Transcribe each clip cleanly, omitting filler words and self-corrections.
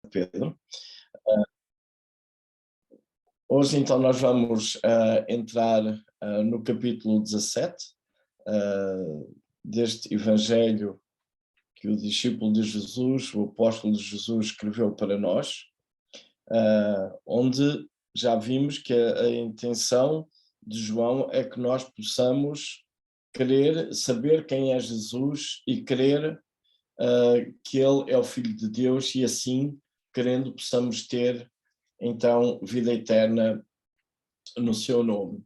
Pedro. Hoje, então, nós vamos entrar no capítulo 17 deste Evangelho que o discípulo de Jesus, o apóstolo de Jesus, escreveu para nós, onde já vimos que a intenção de João é que nós possamos querer saber quem é Jesus e crer que ele é o Filho de Deus e assim, querendo, possamos ter então vida eterna no seu nome.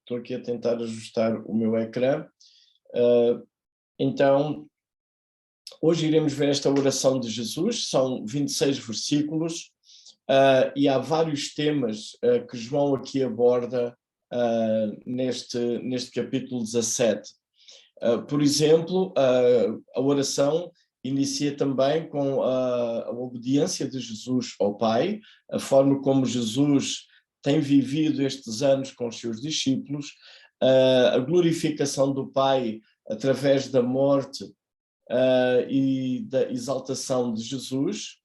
Estou aqui a tentar ajustar o meu ecrã. Então, hoje iremos ver esta oração de Jesus, são 26 versículos, e há vários temas que João aqui aborda neste capítulo 17. Por exemplo, a oração inicia também com a obediência de Jesus ao Pai, a forma como Jesus tem vivido estes anos com os seus discípulos, a glorificação do Pai através da morte e da exaltação de Jesus,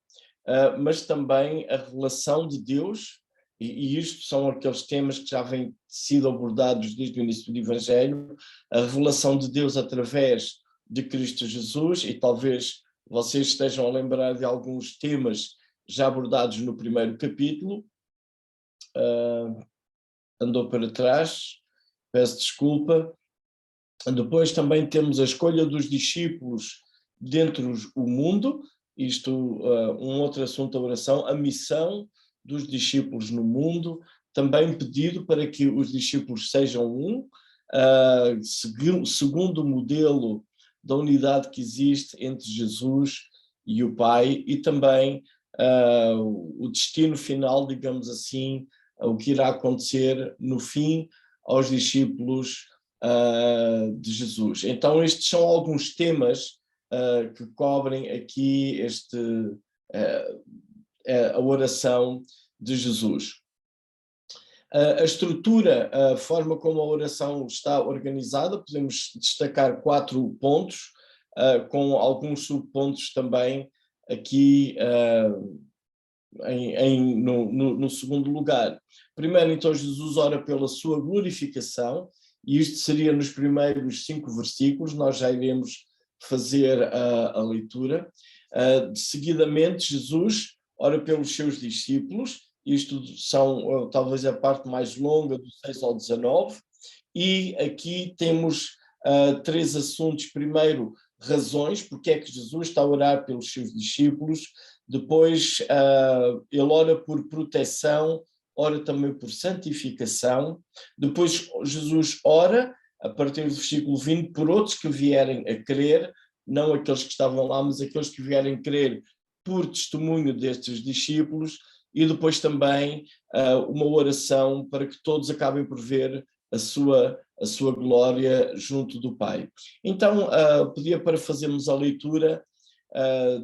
mas também a relação de Deus, e isto são aqueles temas que já vêm sido abordados desde o início do Evangelho, a revelação de Deus através de Cristo Jesus, e talvez vocês estejam a lembrar de alguns temas já abordados no primeiro capítulo. Andou para trás, peço desculpa. Depois também temos a escolha dos discípulos dentro do mundo, isto um outro assunto da oração, a missão dos discípulos no mundo, também pedido para que os discípulos sejam um, segundo o modelo da unidade que existe entre Jesus e o Pai, e também o destino final, digamos assim, o que irá acontecer no fim aos discípulos de Jesus. Então estes são alguns temas que cobrem aqui a oração de Jesus. A estrutura, a forma como a oração está organizada, podemos destacar 4 pontos, com alguns subpontos também aqui no segundo lugar. Primeiro, então, Jesus ora pela sua glorificação, e isto seria nos primeiros 5 versículos, nós já iremos fazer a leitura. Seguidamente, Jesus ora pelos seus discípulos, isto são talvez a parte mais longa, do 6 ao 19, e aqui temos 3 assuntos. Primeiro, razões, porque é que Jesus está a orar pelos seus discípulos. Depois, ele ora por proteção, ora também por santificação. Depois, Jesus ora, a partir do versículo 20, por outros que vierem a crer, não aqueles que estavam lá, mas aqueles que vierem crer por testemunho destes discípulos. E depois também uma oração para que todos acabem por ver a sua glória junto do Pai. Então, pedia para fazermos a leitura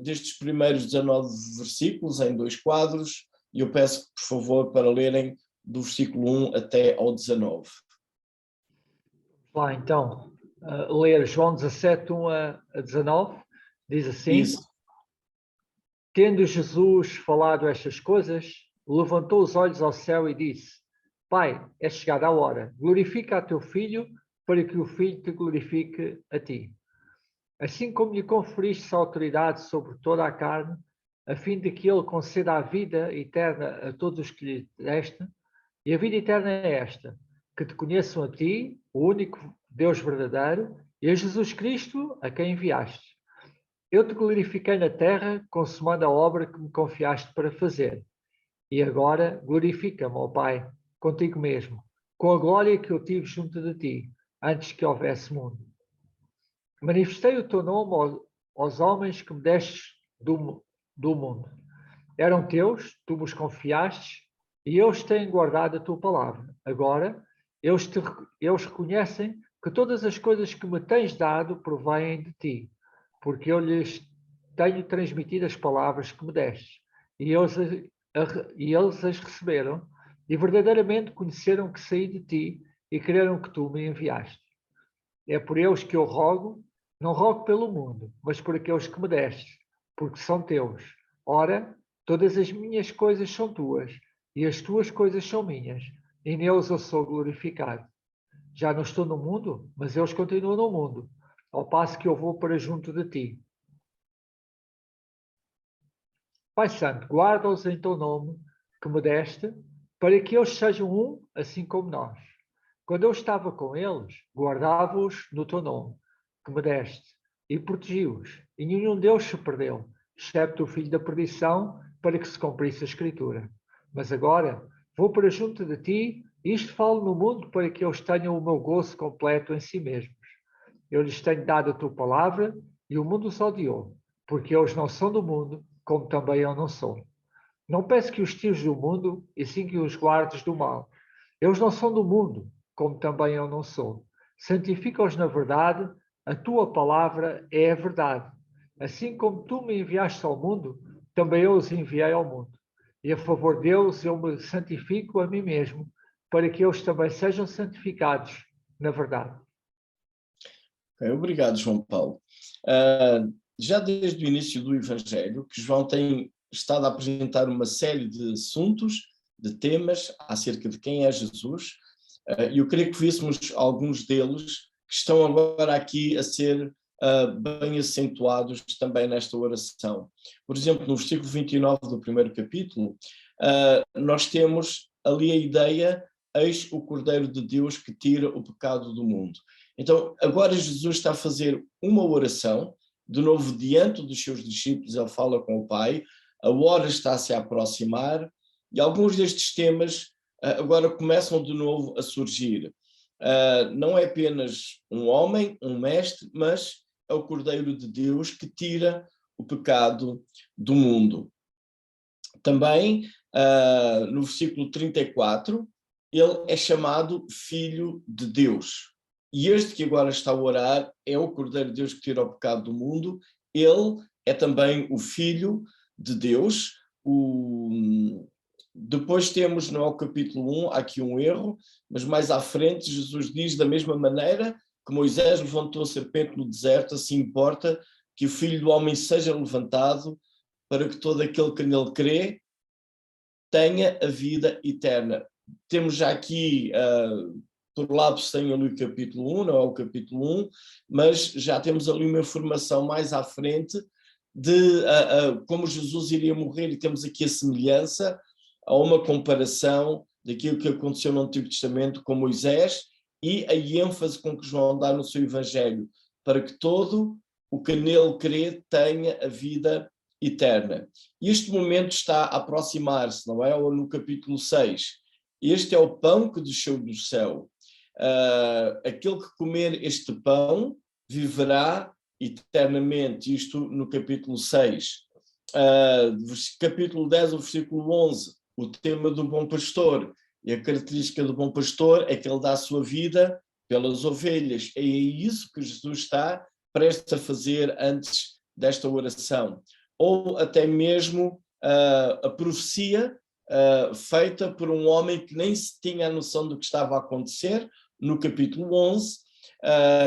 destes primeiros 19 versículos em 2 quadros, e eu peço, por favor, para lerem do versículo 1 até ao 19. Lá, então, ler João 17, 1 a 19, diz assim: Isso. Tendo Jesus falado estas coisas, levantou os olhos ao céu e disse: Pai, é chegada a hora, glorifica a teu Filho, para que o Filho te glorifique a ti. Assim como lhe conferiste autoridade sobre toda a carne, a fim de que ele conceda a vida eterna a todos os que lhe deste, e a vida eterna é esta, que te conheçam a ti, o único Deus verdadeiro, e a Jesus Cristo, a quem enviaste. Eu te glorifiquei na terra, consumando a obra que me confiaste para fazer. E agora glorifica-me, ó Pai, contigo mesmo, com a glória que eu tive junto de ti, antes que houvesse mundo. Manifestei o teu nome aos homens que me destes do mundo. Eram teus, tu me confiastes, e eles têm guardado a tua palavra. Agora, eles reconhecem que todas as coisas que me tens dado provêm de ti, porque eu lhes tenho transmitido as palavras que me deste, e eles as receberam, e verdadeiramente conheceram que saí de ti, e creram que tu me enviaste. É por eles que eu rogo, Não rogo pelo mundo, mas por aqueles que me deste, porque são teus. Ora, todas as minhas coisas são tuas, e as tuas coisas são minhas, e neles eu sou glorificado. Já não estou no mundo, mas eles continuam no mundo, ao passo que eu vou para junto de ti. Pai Santo, guarda-os em teu nome, que me deste, para que eles sejam um, assim como nós. Quando eu estava com eles, guardava-os no teu nome, que me deste, e protegi-os, e nenhum deles se perdeu, excepto o filho da perdição, para que se cumprisse a Escritura. Mas agora vou para junto de ti, e isto falo no mundo para que eles tenham o meu gozo completo em si mesmos. Eu lhes tenho dado a tua palavra, e o mundo os odiou, porque eles não são do mundo, como também eu não sou. Não peço que os tires do mundo, e sim que os guardes do mal. Eles não são do mundo, como também eu não sou. Santifica-os na verdade, a tua palavra é a verdade. Assim como tu me enviaste ao mundo, também eu os enviei ao mundo. E a favor deles eu me santifico a mim mesmo, para que eles também sejam santificados na verdade. Okay, obrigado, João Paulo. Já desde o início do Evangelho, que João tem estado a apresentar uma série de assuntos, de temas acerca de quem é Jesus, e eu queria que víssemos alguns deles que estão agora aqui a ser bem acentuados também nesta oração. Por exemplo, no versículo 29 do primeiro capítulo, nós temos ali a ideia: eis o Cordeiro de Deus que tira o pecado do mundo. Então, agora Jesus está a fazer uma oração, de novo diante dos seus discípulos, ele fala com o Pai, a hora está a se aproximar, e alguns destes temas agora começam de novo a surgir. Não é apenas um homem, um mestre, mas é o Cordeiro de Deus que tira o pecado do mundo. Também, no versículo 34, ele é chamado Filho de Deus. E este que agora está a orar é o Cordeiro de Deus que tira o pecado do mundo. Ele é também o Filho de Deus. Depois temos no capítulo 1, há aqui um erro, mas mais à frente Jesus diz: da mesma maneira que Moisés levantou a serpente no deserto, assim importa que o Filho do Homem seja levantado, para que todo aquele que nele crê tenha a vida eterna. Temos já aqui, por lápis tenho ali o capítulo 1, não é o capítulo 1, mas já temos ali uma informação mais à frente de como Jesus iria morrer, e temos aqui a semelhança, a uma comparação daquilo que aconteceu no Antigo Testamento com Moisés, e a ênfase com que João dá no seu Evangelho, para que todo o que nele crê tenha a vida eterna. Este momento está a aproximar-se, não é? Ou no capítulo 6. Este é o pão que desceu do céu. Aquele que comer este pão viverá eternamente. Isto no capítulo 6. Capítulo 10, o versículo 11, o tema do bom pastor. E a característica do bom pastor é que ele dá a sua vida pelas ovelhas. É isso que Jesus está prestes a fazer antes desta oração. Ou até mesmo a profecia feita por um homem que nem se tinha a noção do que estava a acontecer, no capítulo 11.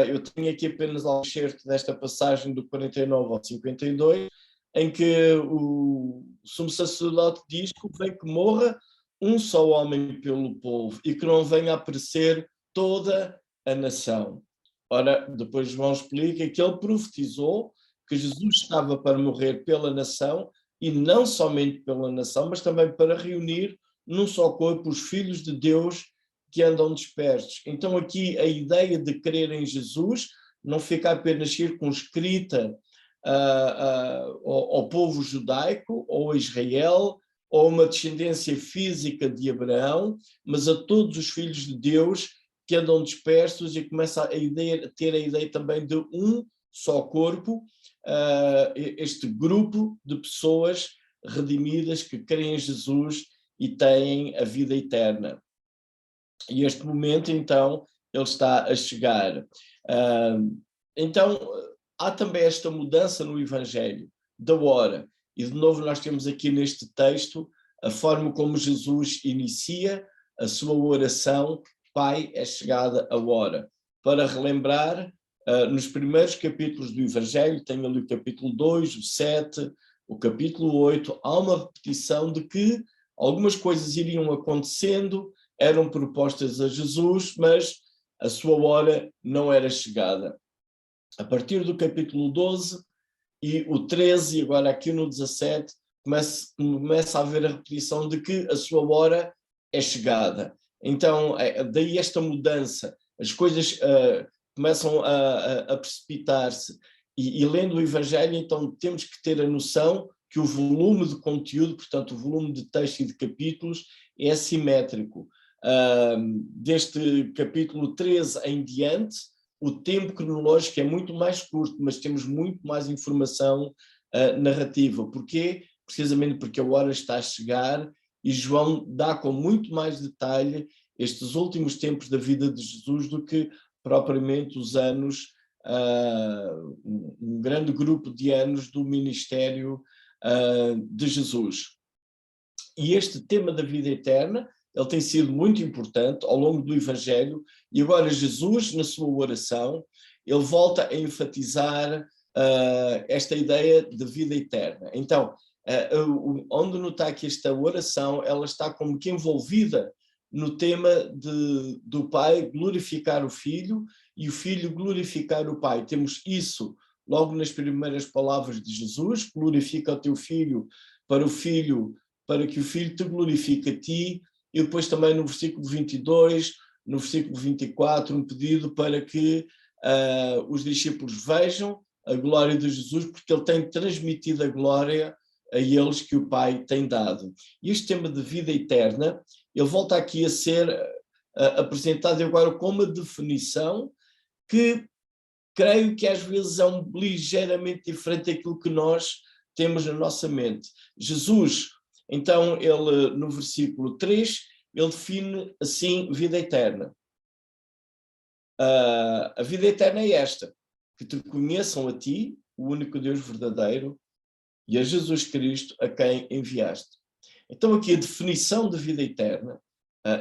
Eu tenho aqui apenas o excerto desta passagem do 49 ao 52, em que o sumo sacerdote diz que vem que morra um só homem pelo povo e que não venha a perecer toda a nação. Ora, depois João explica que ele profetizou que Jesus estava para morrer pela nação, e não somente pela nação, mas também para reunir num só corpo os filhos de Deus que andam dispersos. Então aqui a ideia de crer em Jesus não fica apenas circunscrita ao povo judaico, ou a Israel, ou uma descendência física de Abraão, mas a todos os filhos de Deus que andam dispersos, e começa a ter a ideia também de um só corpo, este grupo de pessoas redimidas que creem em Jesus e têm a vida eterna. E este momento, então, ele está a chegar. Então, há também esta mudança no Evangelho da hora. E, de novo, nós temos aqui neste texto a forma como Jesus inicia a sua oração: Pai, é chegada a hora. Para relembrar, nos primeiros capítulos do Evangelho, tem ali o capítulo 2, o 7, o capítulo 8, há uma repetição de que algumas coisas iriam acontecendo, eram propostas a Jesus, mas a sua hora não era chegada. A partir do capítulo 12 e o 13, e agora aqui no 17, começa a haver a repetição de que a sua hora é chegada. Então, daí esta mudança, as coisas começam a precipitar-se. E lendo o Evangelho, então temos que ter a noção que o volume de conteúdo, portanto o volume de texto e de capítulos, é assimétrico. Deste capítulo 13 em diante, o tempo cronológico é muito mais curto, mas temos muito mais informação narrativa. Porquê? Precisamente porque a hora está a chegar e João dá com muito mais detalhe estes últimos tempos da vida de Jesus do que propriamente os anos, um grande grupo de anos do ministério de Jesus. E este tema da vida eterna, ele tem sido muito importante ao longo do Evangelho, e agora Jesus, na sua oração, ele volta a enfatizar esta ideia de vida eterna. Então, onde notar que esta oração, ela está como que envolvida no tema do Pai glorificar o Filho e o Filho glorificar o Pai. Temos isso logo nas primeiras palavras de Jesus: glorifica o teu Filho, para que o Filho te glorifique a ti. E depois também no versículo 22, no versículo 24, um pedido para que os discípulos vejam a glória de Jesus, porque ele tem transmitido a glória a eles que o Pai tem dado. E este tema de vida eterna, ele volta aqui a ser apresentado agora com uma definição que creio que às vezes é ligeiramente diferente daquilo que nós temos na nossa mente. Jesus, então, ele no versículo 3, ele define assim vida eterna. A vida eterna é esta: que te conheçam a ti, o único Deus verdadeiro, e a Jesus Cristo, a quem enviaste. Então aqui a definição de vida eterna,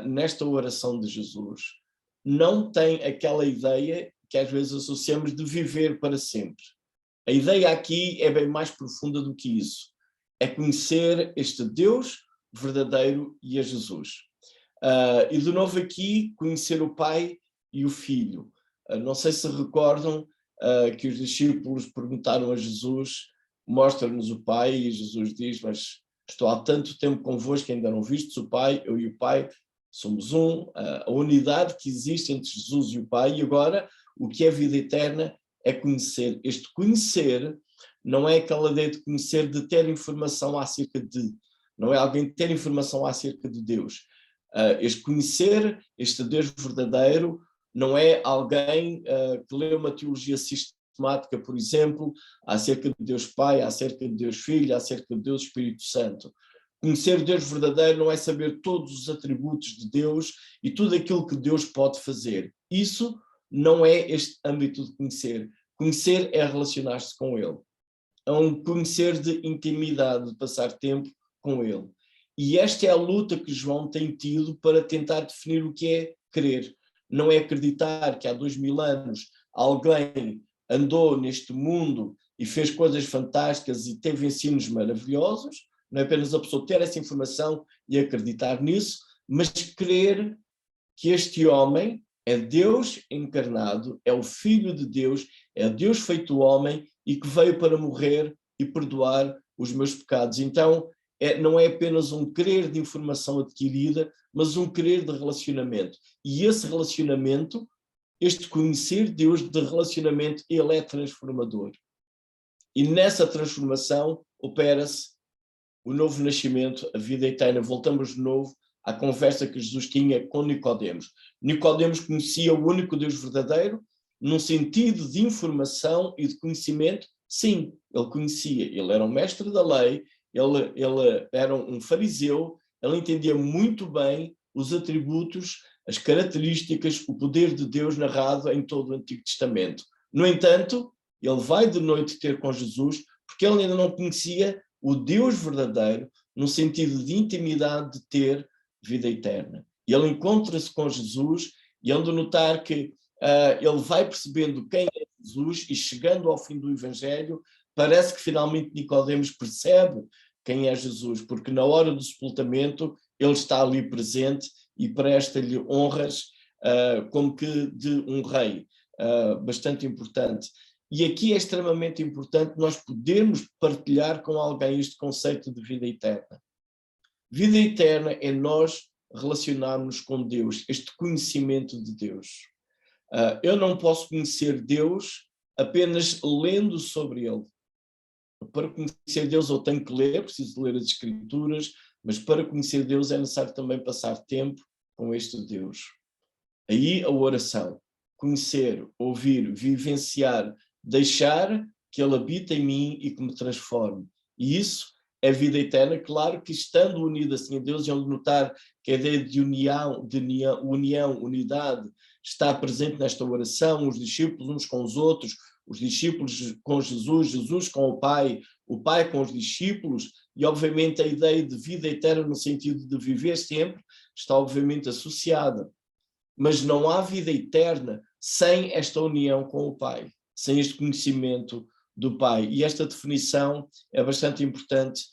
nesta oração de Jesus, não tem aquela ideia que às vezes associamos de viver para sempre. A ideia aqui é bem mais profunda do que isso. É conhecer este Deus verdadeiro e a Jesus. E de novo aqui, conhecer o Pai e o Filho. Não sei se recordam que os discípulos perguntaram a Jesus: mostra-nos o Pai, e Jesus diz: mas estou há tanto tempo convosco que ainda não vistes o Pai, eu e o Pai somos um. A unidade que existe entre Jesus e o Pai. E agora, o que é vida eterna é conhecer. Este conhecer não é aquela ideia de conhecer, de ter informação acerca de, não é alguém ter informação acerca de Deus. Este conhecer, este Deus verdadeiro, não é alguém que lê uma teologia sistemática, por exemplo, acerca de Deus Pai, acerca de Deus Filho, acerca de Deus Espírito Santo. Conhecer o Deus verdadeiro não é saber todos os atributos de Deus e tudo aquilo que Deus pode fazer. Isso não é este âmbito de conhecer. Conhecer é relacionar-se com Ele. É um conhecer de intimidade, de passar tempo com Ele. E esta é a luta que João tem tido para tentar definir o que é crer. Não é acreditar que há 2000 anos alguém andou neste mundo e fez coisas fantásticas e teve ensinos maravilhosos, não é apenas a pessoa ter essa informação e acreditar nisso, mas crer que este homem é Deus encarnado, é o Filho de Deus, é Deus feito homem e que veio para morrer e perdoar os meus pecados. Então, não é apenas um crer de informação adquirida, mas um crer de relacionamento. E esse relacionamento, este conhecer Deus de relacionamento, ele é transformador. E nessa transformação opera-se o novo nascimento, a vida eterna. Voltamos de novo à conversa que Jesus tinha com Nicodemos. Nicodemos conhecia o único Deus verdadeiro, num sentido de informação e de conhecimento. Sim, ele conhecia. Ele era um mestre da lei, ele era um fariseu, ele entendia muito bem os atributos, as características, o poder de Deus narrado em todo o Antigo Testamento. No entanto, ele vai de noite ter com Jesus, porque ele ainda não conhecia o Deus verdadeiro, no sentido de intimidade, de ter vida eterna. E ele encontra-se com Jesus, e ando a notar que ele vai percebendo quem é Jesus e chegando ao fim do Evangelho, parece que finalmente Nicodemos percebe quem é Jesus, porque na hora do sepultamento ele está ali presente e presta-lhe honras como que de um rei, bastante importante. E aqui é extremamente importante nós podermos partilhar com alguém este conceito de vida eterna. Vida eterna é nós relacionarmos com Deus, este conhecimento de Deus. Eu não posso conhecer Deus apenas lendo sobre Ele. Para conhecer Deus eu tenho que ler, preciso ler as Escrituras, mas para conhecer Deus é necessário também passar tempo com este Deus. Aí a oração, conhecer, ouvir, vivenciar, deixar que Ele habite em mim e que me transforme. E isso é vida eterna, claro que estando unido assim a Deus, e onde notar que a ideia de união, unidade, está presente nesta oração, os discípulos uns com os outros, os discípulos com Jesus, Jesus com o Pai com os discípulos, e obviamente a ideia de vida eterna no sentido de viver sempre, está obviamente associada. Mas não há vida eterna sem esta união com o Pai, sem este conhecimento do Pai. E esta definição é bastante importante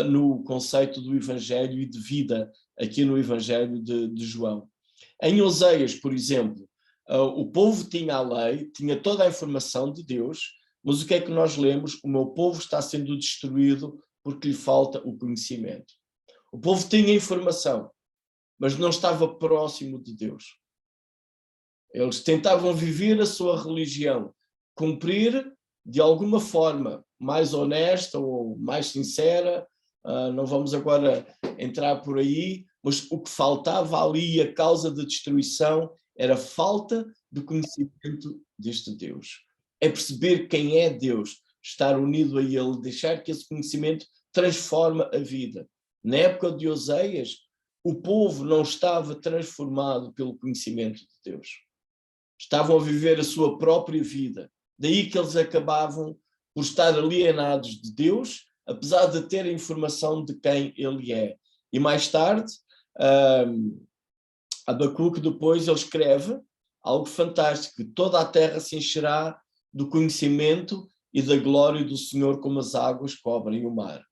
no conceito do Evangelho e de vida, aqui no Evangelho de João. Em Oseias, por exemplo, o povo tinha a lei, tinha toda a informação de Deus, mas o que é que nós lemos? O meu povo está sendo destruído porque lhe falta o conhecimento. O povo tinha informação, mas não estava próximo de Deus. Eles tentavam viver a sua religião, cumprir de alguma forma mais honesta ou mais sincera, não vamos agora entrar por aí, mas o que faltava ali, a causa da destruição, era falta de conhecimento deste Deus. É perceber quem é Deus, estar unido a Ele, deixar que esse conhecimento transforme a vida. Na época de Oseias, o povo não estava transformado pelo conhecimento de Deus. Estavam a viver a sua própria vida. Daí que eles acabavam por estar alienados de Deus, apesar de ter a informação de quem Ele é. E mais tarde, Abacuque depois ele escreve algo fantástico, que toda a terra se encherá do conhecimento e da glória do Senhor como as águas cobrem o mar.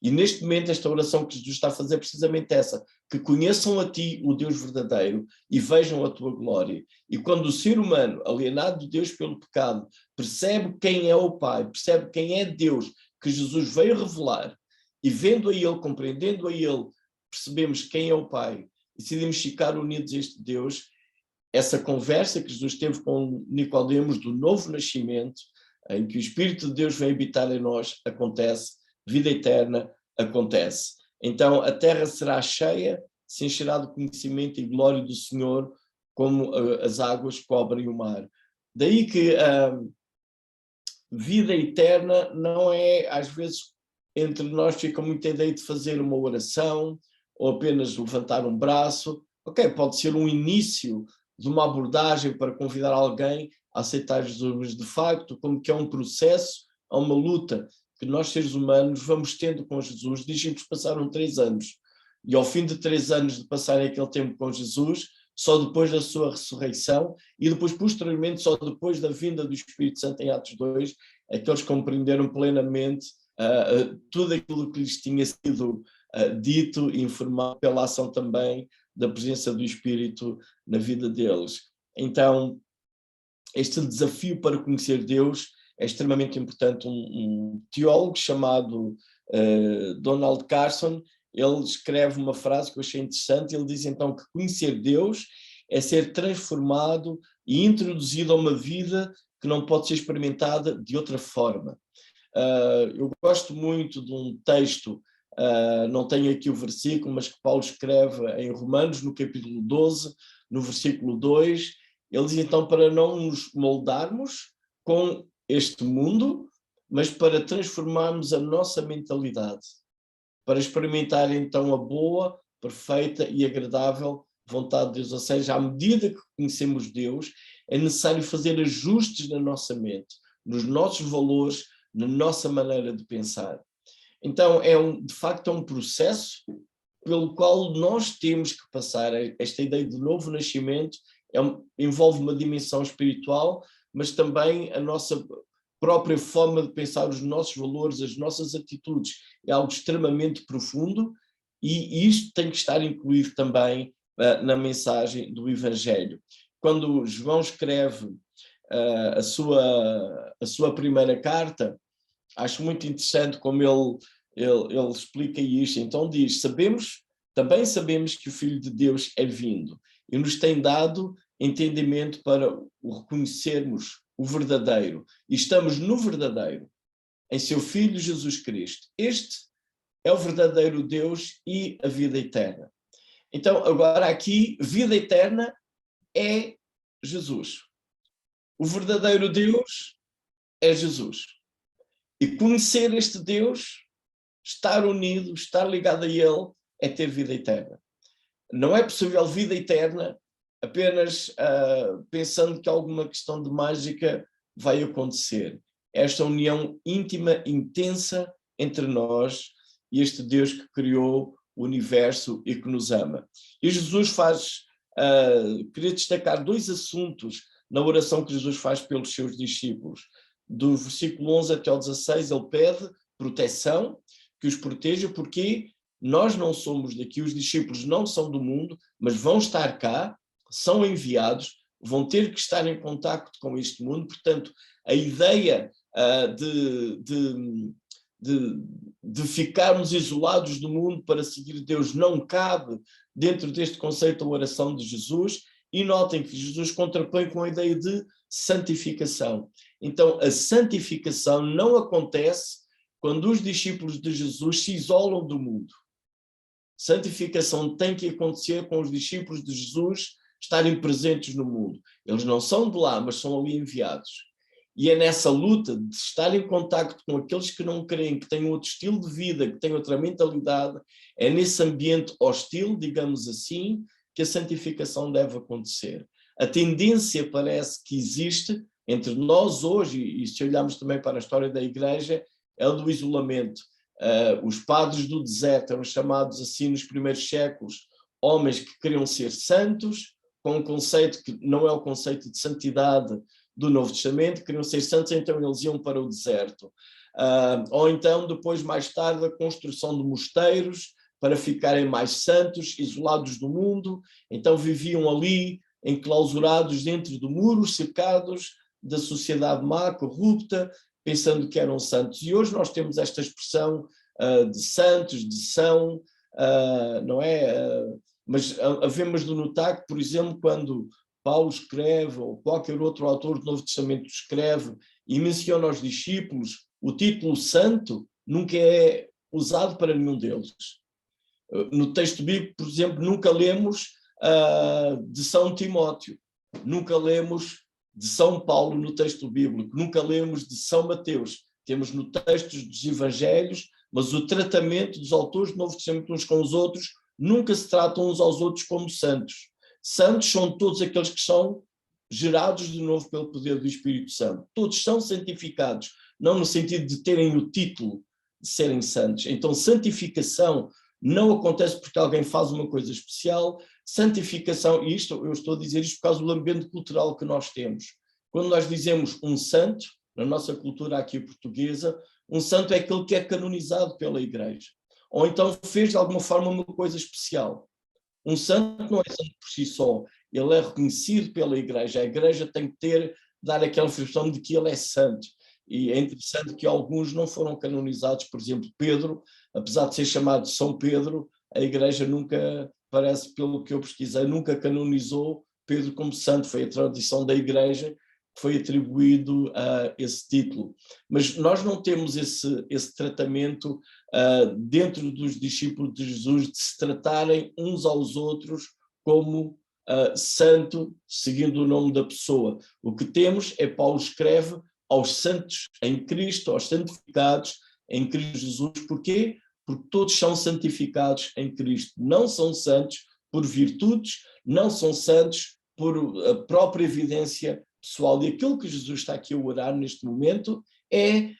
E neste momento esta oração que Jesus está a fazer é precisamente essa, que conheçam a ti o Deus verdadeiro e vejam a tua glória. E quando o ser humano, alienado de Deus pelo pecado, percebe quem é o Pai, percebe quem é Deus, que Jesus veio revelar, e vendo a Ele, compreendendo a Ele, percebemos quem é o Pai, e decidimos ficar unidos a este Deus, essa conversa que Jesus teve com Nicodemos do novo nascimento, em que o Espírito de Deus vem habitar em nós, acontece, vida eterna acontece. Então a terra será cheia, se encherá de conhecimento e glória do Senhor, como as águas cobrem o mar. Daí que vida eterna não é, às vezes, entre nós fica muita ideia de fazer uma oração, ou apenas levantar um braço. Ok, pode ser um início de uma abordagem para convidar alguém a aceitar Jesus, mas de facto, como que é um processo, é uma luta que nós seres humanos vamos tendo com Jesus. Dizem-nos que passaram 3 anos, e ao fim de 3 anos de passarem aquele tempo com Jesus, só depois da sua ressurreição, e depois posteriormente, só depois da vinda do Espírito Santo em Atos 2, é que eles compreenderam plenamente tudo aquilo que lhes tinha sido dito e informado pela ação também da presença do Espírito na vida deles. Então, este desafio para conhecer Deus é extremamente importante. Um teólogo chamado Donald Carson, ele escreve uma frase que eu achei interessante, ele diz então que conhecer Deus é ser transformado e introduzido a uma vida que não pode ser experimentada de outra forma. Eu gosto muito de um texto, não tenho aqui o versículo, mas que Paulo escreve em Romanos, no capítulo 12, no versículo 2, ele diz então para não nos moldarmos com este mundo, mas para transformarmos a nossa mentalidade, para experimentar então a boa, perfeita e agradável vontade de Deus. Ou seja, à medida que conhecemos Deus, é necessário fazer ajustes na nossa mente, nos nossos valores, na nossa maneira de pensar. Então, de facto, é um processo pelo qual nós temos que passar. Esta ideia de novo nascimento envolve uma dimensão espiritual, mas também a nossa própria forma de pensar, os nossos valores, as nossas atitudes. É algo extremamente profundo e isto tem que estar incluído também na mensagem do Evangelho. Quando João escreve a sua primeira carta, acho muito interessante como ele explica isto. Então diz, também sabemos que o Filho de Deus é vindo e nos tem dado entendimento para o reconhecermos o verdadeiro. E estamos no verdadeiro, em seu Filho Jesus Cristo. Este é o verdadeiro Deus e a vida eterna. Então, agora aqui, vida eterna é Jesus. O verdadeiro Deus é Jesus. E conhecer este Deus, estar unido, estar ligado a Ele, é ter vida eterna. Não é possível vida eterna apenas pensando que alguma questão de mágica vai acontecer. Esta união íntima, intensa entre nós e este Deus que criou o universo e que nos ama. E Jesus queria destacar 2 assuntos na oração que Jesus faz pelos seus discípulos. Do versículo 11 até ao 16, ele pede proteção, que os proteja, porque nós não somos daqui, os discípulos não são do mundo, mas vão estar cá, são enviados, vão ter que estar em contacto com este mundo. Portanto, a ideia de ficarmos isolados do mundo para seguir Deus não cabe dentro deste conceito da oração de Jesus. E notem que Jesus contrapõe com a ideia de santificação. Então, a santificação não acontece quando os discípulos de Jesus se isolam do mundo. Santificação tem que acontecer com os discípulos de Jesus estarem presentes no mundo. Eles não são de lá, mas são ali enviados. E é nessa luta de estar em contacto com aqueles que não creem, que têm outro estilo de vida, que têm outra mentalidade, é nesse ambiente hostil, digamos assim, que a santificação deve acontecer. A tendência parece que existe entre nós hoje, e se olharmos também para a história da Igreja, é o do isolamento. Os padres do deserto eram chamados assim nos primeiros séculos, homens que queriam ser santos, com um conceito que não é o conceito de santidade do Novo Testamento, queriam ser santos, então eles iam para o deserto. Ou então, depois, mais tarde, a construção de mosteiros para ficarem mais santos, isolados do mundo, então viviam ali, enclausurados dentro de muros, cercados da sociedade má, corrupta, pensando que eram santos. E hoje nós temos esta expressão de santos, de são, não é? Mas havemos de notar que, por exemplo, quando Paulo escreve, ou qualquer outro autor do Novo Testamento escreve e menciona aos discípulos, o título santo nunca é usado para nenhum deles. No texto bíblico, por exemplo, nunca lemos de São Timóteo, nunca lemos de São Paulo no texto bíblico, nunca lemos de São Mateus. Temos no texto dos Evangelhos, mas o tratamento dos autores do Novo Testamento uns com os outros nunca se tratam uns aos outros como santos. Santos são todos aqueles que são gerados de novo pelo poder do Espírito Santo. Todos são santificados, não no sentido de terem o título de serem santos. Então, santificação não acontece porque alguém faz uma coisa especial. Santificação, e isto, eu estou a dizer isto por causa do ambiente cultural que nós temos. Quando nós dizemos um santo, na nossa cultura aqui portuguesa, um santo é aquele que é canonizado pela Igreja. Ou então fez de alguma forma uma coisa especial. Um santo não é santo por si só, ele é reconhecido pela Igreja. A Igreja tem que dar aquela expressão de que ele é santo. E é interessante que alguns não foram canonizados, por exemplo, Pedro, apesar de ser chamado São Pedro, a Igreja nunca, parece pelo que eu pesquisei, nunca canonizou Pedro como santo. Foi a tradição da Igreja que foi atribuído a esse título. Mas nós não temos esse tratamento dentro dos discípulos de Jesus, de se tratarem uns aos outros como santo, seguindo o nome da pessoa. O que temos é Paulo escreve aos santos em Cristo, aos santificados em Cristo Jesus. Porquê? Porque todos são santificados em Cristo. Não são santos por virtudes, não são santos por a própria evidência pessoal. E aquilo que Jesus está aqui a orar neste momento é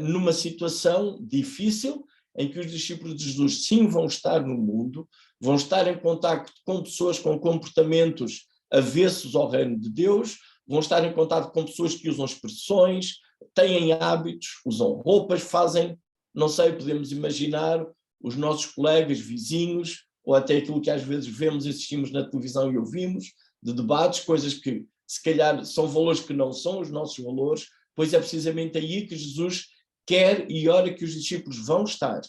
numa situação difícil em que os discípulos de Jesus sim vão estar no mundo, vão estar em contacto com pessoas com comportamentos avessos ao reino de Deus, vão estar em contato com pessoas que usam expressões, têm hábitos, usam roupas, fazem, não sei, podemos imaginar os nossos colegas, vizinhos, ou até aquilo que às vezes vemos e assistimos na televisão e ouvimos, de debates, coisas que se calhar são valores que não são os nossos valores, pois é precisamente aí que Jesus quer e ora que os discípulos vão estar.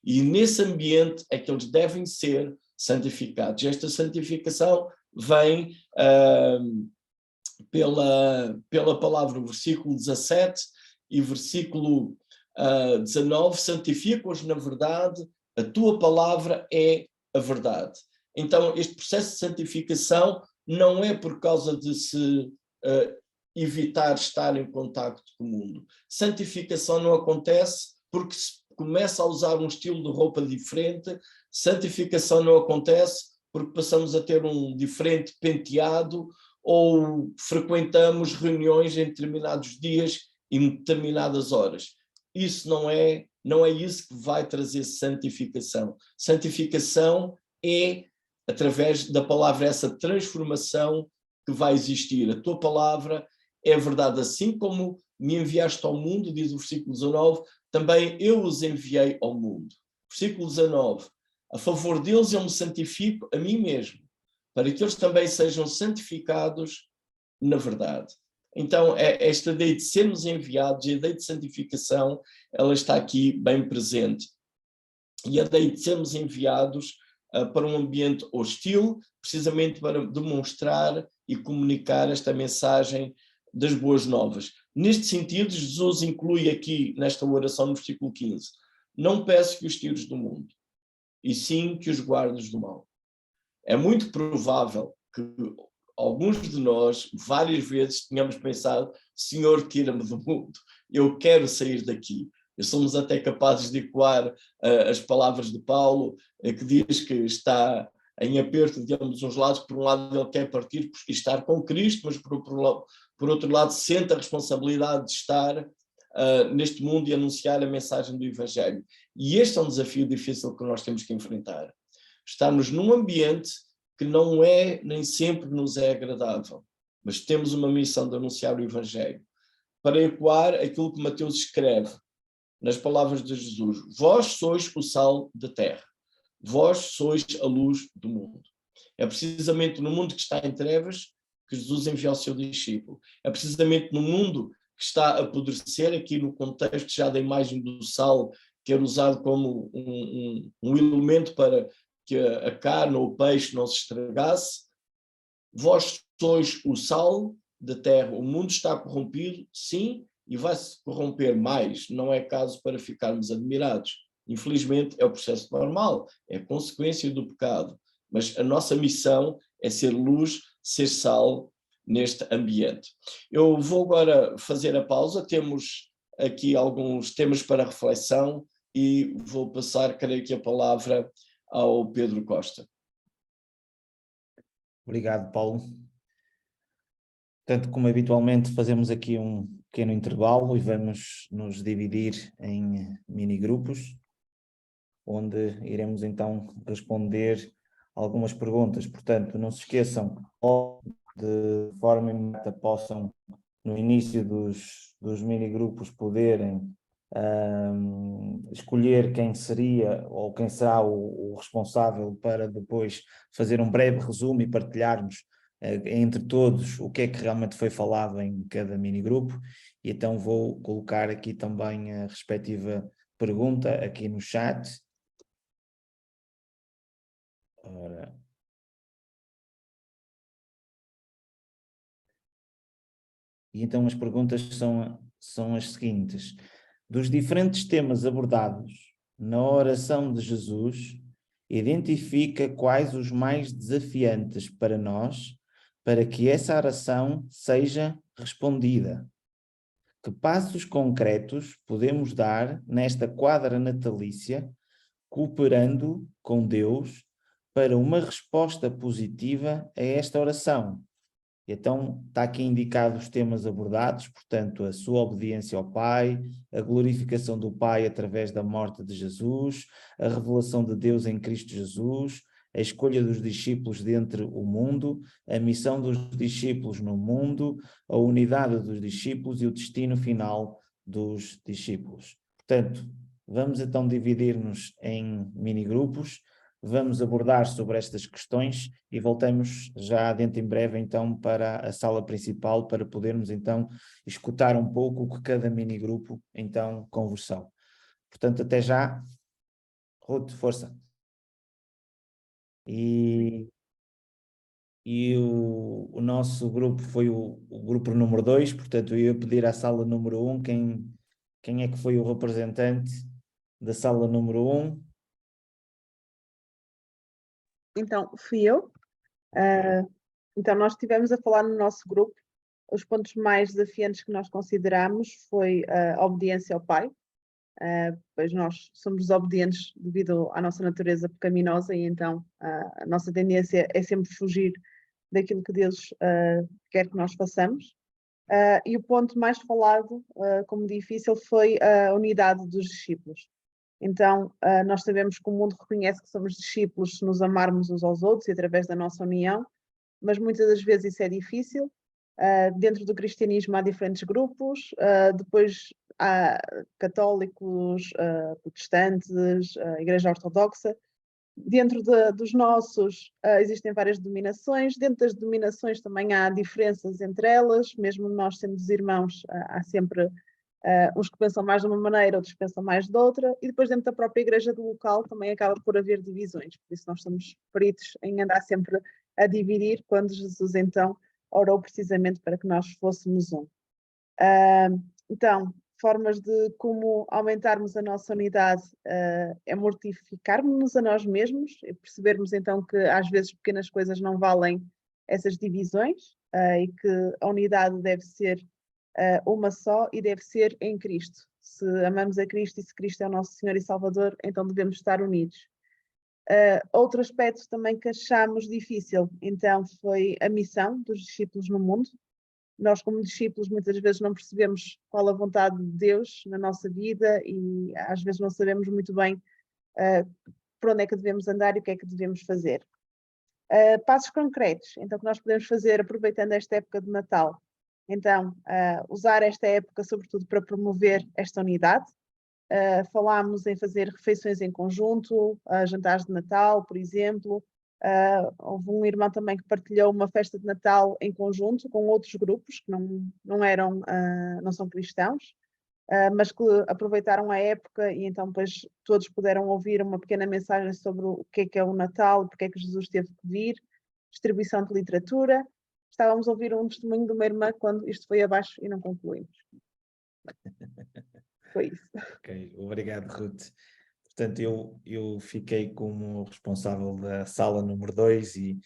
E nesse ambiente é que eles devem ser santificados. Esta santificação vem pela palavra, o versículo 17 e versículo 19, santifica-os na verdade, a tua palavra é a verdade. Então, este processo de santificação não é por causa de se evitar estar em contacto com o mundo. Santificação não acontece porque se começa a usar um estilo de roupa diferente, santificação não acontece porque passamos a ter um diferente penteado ou frequentamos reuniões em determinados dias e em determinadas horas. Isso não é isso que vai trazer santificação. Santificação é através da palavra, essa transformação que vai existir. A tua palavra é verdade, assim como me enviaste ao mundo, diz o versículo 19, também eu os enviei ao mundo. Versículo 19, a favor deles eu me santifico a mim mesmo, para que eles também sejam santificados na verdade. Então, esta ideia de sermos enviados, a ideia de santificação, ela está aqui bem presente. E a ideia de sermos enviados para um ambiente hostil, precisamente para demonstrar e comunicar esta mensagem das boas novas. Neste sentido, Jesus inclui aqui, nesta oração, no versículo 15, não peço que os tires do mundo, e sim que os guardes do mal. É muito provável que alguns de nós, várias vezes, tenhamos pensado, Senhor, tira-me do mundo, eu quero sair daqui. E somos até capazes de ecoar as palavras de Paulo, que diz que está em aperto de ambos os lados. Por um lado ele quer partir e estar com Cristo, mas por outro lado sente a responsabilidade de estar neste mundo e anunciar a mensagem do Evangelho. E este é um desafio difícil que nós temos que enfrentar. Estarmos num ambiente que não é, nem sempre nos é agradável, mas temos uma missão de anunciar o Evangelho, para ecoar aquilo que Mateus escreve, nas palavras de Jesus, vós sois o sal da terra, vós sois a luz do mundo. É precisamente no mundo que está em trevas que Jesus envia o seu discípulo. É precisamente no mundo que está a apodrecer, aqui no contexto já da imagem do sal, que era usado como um elemento para que a carne ou o peixe não se estragasse. Vós sois o sal da terra. O mundo está corrompido, sim, e vai-se corromper mais. Não é caso para ficarmos admirados. Infelizmente, é o processo normal, é a consequência do pecado. Mas a nossa missão é ser luz, ser sal neste ambiente. Eu vou agora fazer a pausa. Temos aqui alguns temas para reflexão e vou passar, creio que, a palavra ao Pedro Costa. Obrigado, Paulo. Tanto como habitualmente fazemos aqui um pequeno intervalo e vamos nos dividir em mini-grupos, onde iremos então responder algumas perguntas. Portanto, não se esqueçam, de forma imediata possam, no início dos mini-grupos, poderem escolher quem seria ou quem será o responsável para depois fazer um breve resumo e partilharmos entre todos o que é que realmente foi falado em cada mini-grupo. E então vou colocar aqui também a respectiva pergunta aqui no chat. Ora. E então as perguntas são as seguintes. Dos diferentes temas abordados na oração de Jesus, identifica quais os mais desafiantes para nós, para que essa oração seja respondida. Que passos concretos podemos dar nesta quadra natalícia, cooperando com Deus para uma resposta positiva a esta oração? Então, está aqui indicado os temas abordados, portanto, a sua obediência ao Pai, a glorificação do Pai através da morte de Jesus, a revelação de Deus em Cristo Jesus, a escolha dos discípulos dentre o mundo, a missão dos discípulos no mundo, a unidade dos discípulos e o destino final dos discípulos. Portanto, vamos então dividir-nos em mini-grupos, vamos abordar sobre estas questões e voltamos já dentro em breve então para a sala principal para podermos então escutar um pouco o que cada mini-grupo então conversou. Portanto, até já. Ruth, força. E o nosso grupo foi o grupo número 2, portanto eu ia pedir à sala número 1 quem é que foi o representante da sala número 1. Então, fui eu. Então, nós estivemos a falar no nosso grupo, os pontos mais desafiantes que nós consideramos foi a obediência ao Pai, pois nós somos desobedientes devido à nossa natureza pecaminosa e então a nossa tendência é sempre fugir daquilo que Deus quer que nós façamos. E o ponto mais falado como difícil foi a unidade dos discípulos. Então, nós sabemos que o mundo reconhece que somos discípulos se nos amarmos uns aos outros e através da nossa união, mas muitas das vezes isso é difícil. Dentro do cristianismo há diferentes grupos, depois há católicos, protestantes, Igreja Ortodoxa. Dentro dos nossos existem várias denominações, dentro das denominações também há diferenças entre elas, mesmo nós sendo irmãos, há sempre uns que pensam mais de uma maneira, outros pensam mais de outra, e depois dentro da própria igreja do local também acaba por haver divisões, por isso nós somos peritos em andar sempre a dividir, quando Jesus então orou precisamente para que nós fôssemos um. Então, formas de como aumentarmos a nossa unidade é mortificarmos-nos a nós mesmos e percebermos então que às vezes pequenas coisas não valem essas divisões e que a unidade deve ser uma só e deve ser em Cristo. Se amamos a Cristo e se Cristo é o nosso Senhor e Salvador, então devemos estar unidos. Outro aspecto também que achamos difícil, então, foi a missão dos discípulos no mundo. Nós, como discípulos, muitas vezes não percebemos qual a vontade de Deus na nossa vida e às vezes não sabemos muito bem por onde é que devemos andar e o que é que devemos fazer. Passos concretos, então, que nós podemos fazer aproveitando esta época de Natal. Então, usar esta época sobretudo para promover esta unidade. Falámos em fazer refeições em conjunto, jantares de Natal, por exemplo. Houve um irmão também que partilhou uma festa de Natal em conjunto com outros grupos que não são cristãos, mas que aproveitaram a época e então depois todos puderam ouvir uma pequena mensagem sobre o que é o Natal, porque é que Jesus teve que vir, distribuição de literatura. Estávamos a ouvir um testemunho de uma irmã quando isto foi abaixo e não concluímos. Foi isso. Ok, obrigado, Ruth. Portanto, eu fiquei como responsável da sala número 2 e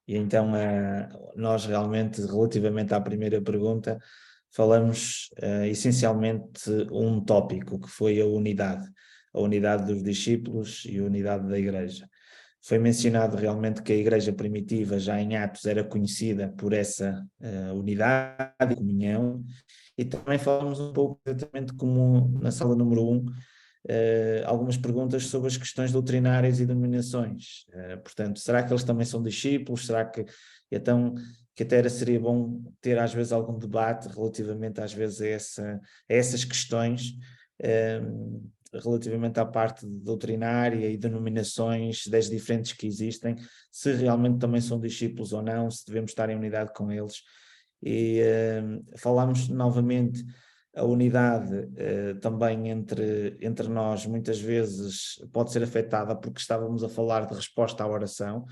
então nós realmente, relativamente à primeira pergunta, falamos essencialmente um tópico que foi a unidade dos discípulos e a unidade da igreja. Foi mencionado realmente que a igreja primitiva, já em Atos, era conhecida por essa unidade e comunhão, e também falamos um pouco exatamente como na sala número 1, algumas perguntas sobre as questões doutrinárias e denominações. Portanto, será que eles também são discípulos? Será que então que até seria bom ter às vezes algum debate relativamente às vezes a essas questões, relativamente à parte doutrinária e denominações das diferentes que existem, se realmente também são discípulos ou não, se devemos estar em unidade com eles. E falámos novamente a unidade também entre nós muitas vezes pode ser afetada porque estávamos a falar de resposta à oração,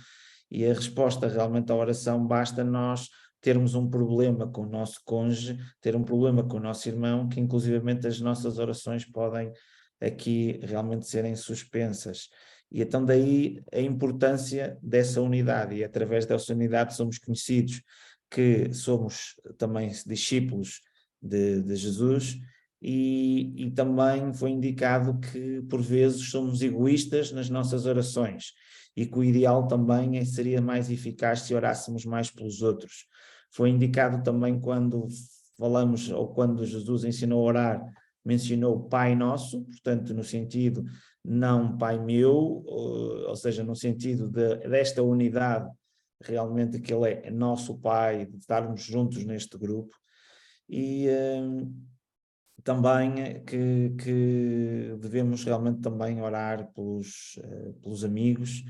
e a resposta realmente à oração basta nós termos um problema com o nosso cônjuge, ter um problema com o nosso irmão, que inclusivamente as nossas orações podem aqui realmente serem suspensas. E então daí a importância dessa unidade, e através dessa unidade somos conhecidos que somos também discípulos de Jesus, e também foi indicado que por vezes somos egoístas nas nossas orações e que o ideal também seria mais eficaz se orássemos mais pelos outros. Foi indicado também quando falamos, ou quando Jesus ensinou a orar, mencionou o Pai Nosso, portanto no sentido não Pai meu, ou seja, no sentido desta unidade, realmente que Ele é nosso Pai, de estarmos juntos neste grupo, e também que devemos realmente também orar pelos amigos,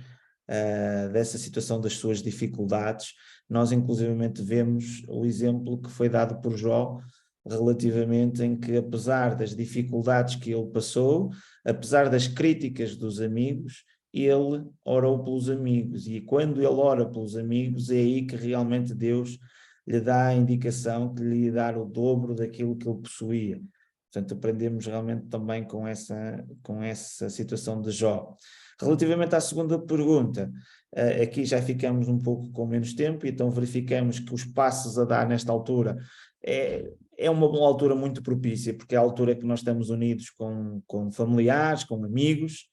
dessa situação das suas dificuldades. Nós inclusivamente vemos o exemplo que foi dado por Jó, relativamente em que, apesar das dificuldades que ele passou, apesar das críticas dos amigos, ele orou pelos amigos, e quando ele ora pelos amigos é aí que realmente Deus lhe dá a indicação que lhe dar o dobro daquilo que ele possuía. Portanto, aprendemos realmente também com essa situação de Jó. Relativamente à segunda pergunta, aqui já ficamos um pouco com menos tempo, então verificamos que os passos a dar nesta altura é uma altura muito propícia, porque é a altura que nós estamos unidos com familiares, com amigos,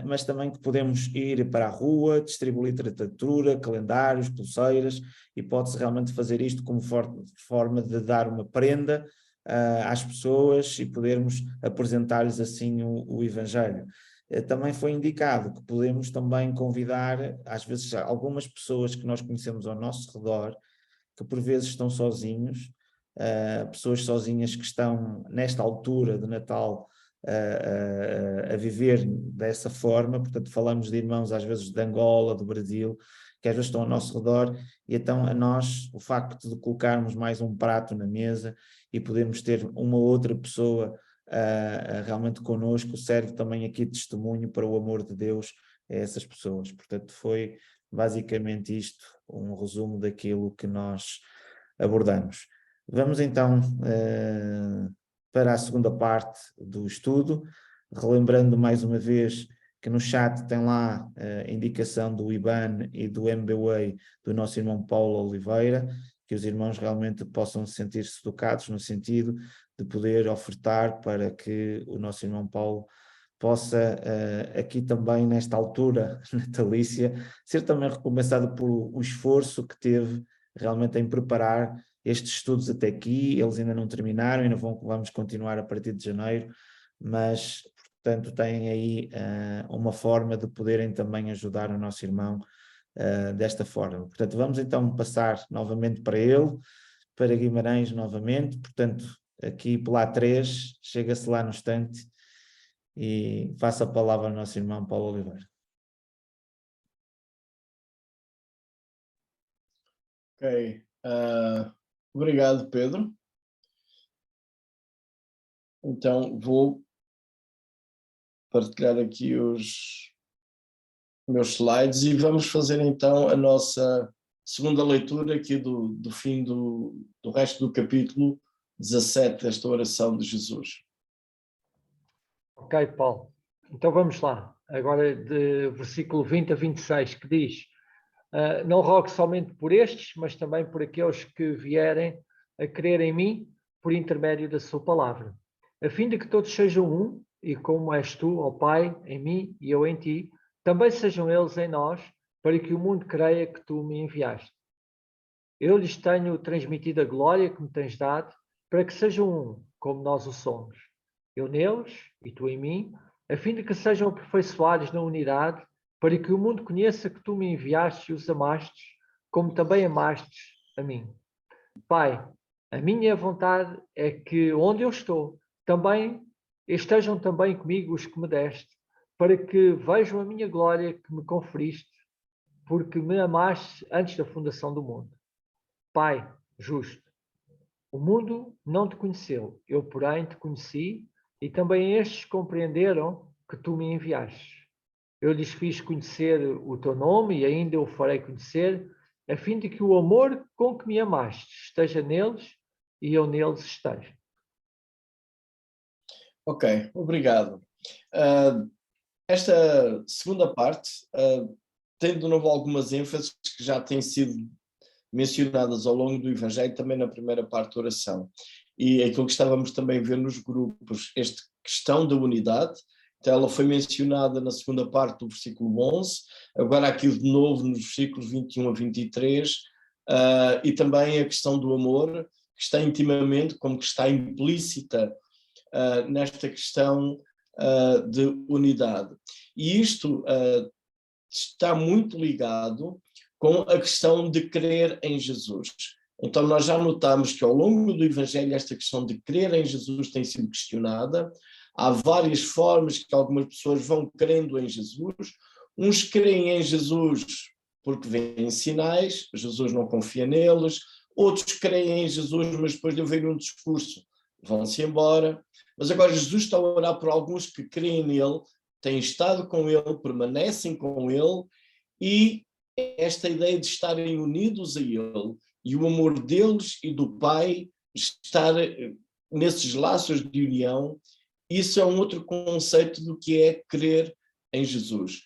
mas também que podemos ir para a rua, distribuir literatura, calendários, pulseiras, e pode-se realmente fazer isto como forma de dar uma prenda às pessoas e podermos apresentar-lhes assim o Evangelho. Também foi indicado que podemos também convidar, às vezes, algumas pessoas que nós conhecemos ao nosso redor, que por vezes estão sozinhos, pessoas sozinhas que estão nesta altura de Natal a viver dessa forma. Portanto, falamos de irmãos às vezes de Angola, do Brasil, que às vezes estão ao nosso redor, e então a nós o facto de colocarmos mais um prato na mesa e podermos ter uma outra pessoa realmente connosco, serve também aqui de testemunho para o amor de Deus a essas pessoas. Portanto, foi basicamente isto, um resumo daquilo que nós abordamos. Vamos então para a segunda parte do estudo, relembrando mais uma vez que no chat tem lá a indicação do IBAN e do MBWay do nosso irmão Paulo Oliveira, que os irmãos realmente possam sentir-se tocados no sentido de poder ofertar para que o nosso irmão Paulo possa, aqui também nesta altura natalícia, ser também recompensado por o esforço que teve realmente em preparar estes estudos até aqui. Eles ainda não terminaram, ainda vamos continuar a partir de janeiro, mas, portanto, têm aí uma forma de poderem também ajudar o nosso irmão desta forma. Portanto, vamos então passar novamente para ele, para Guimarães novamente. Portanto, aqui pela A3, chega-se lá no instante e faça a palavra ao nosso irmão Paulo Oliveira. Ok. Obrigado, Pedro. Então, vou partilhar aqui os meus slides e vamos fazer então a nossa segunda leitura aqui do fim do resto do capítulo 17 desta oração de Jesus. Ok, Paulo. Então vamos lá. Agora de versículo 20 a 26, que diz: não rogo somente por estes, mas também por aqueles que vierem a crer em mim por intermédio da sua palavra, a fim de que todos sejam um, e como és tu, ó Pai, em mim e eu em ti, também sejam eles em nós, para que o mundo creia que tu me enviaste. Eu lhes tenho transmitido a glória que me tens dado, para que sejam um, como nós o somos. Eu neles e tu em mim, a fim de que sejam aperfeiçoados na unidade, para que o mundo conheça que tu me enviaste e os amastes, como também amastes a mim. Pai, a minha vontade é que onde eu estou, também estejam também comigo os que me deste, para que vejam a minha glória que me conferiste, porque me amaste antes da fundação do mundo. Pai justo, o mundo não te conheceu, eu porém te conheci, e também estes compreenderam que tu me enviaste. Eu lhes fiz conhecer o teu nome e ainda o farei conhecer, a fim de que o amor com que me amaste esteja neles e eu neles esteja. Ok, obrigado. Esta segunda parte tem de novo algumas ênfases que já têm sido mencionadas ao longo do Evangelho, também na primeira parte da oração. E aquilo que estávamos também a ver nos grupos, esta questão da unidade, então ela foi mencionada na segunda parte do versículo 11, agora aqui de novo nos versículos 21 a 23, e também a questão do amor, que está intimamente, como que está implícita nesta questão de unidade. E isto está muito ligado com a questão de crer em Jesus. Então nós já notamos que ao longo do Evangelho esta questão de crer em Jesus tem sido questionada. Há várias formas que algumas pessoas vão crendo em Jesus. Uns creem em Jesus porque veem sinais, Jesus não confia neles. Outros creem em Jesus, mas depois de ouvir um discurso vão-se embora. Mas agora Jesus está a orar por alguns que creem nele, têm estado com ele, permanecem com ele, e esta ideia de estarem unidos a ele e o amor deles e do Pai estar nesses laços de união, isso é um outro conceito do que é crer em Jesus.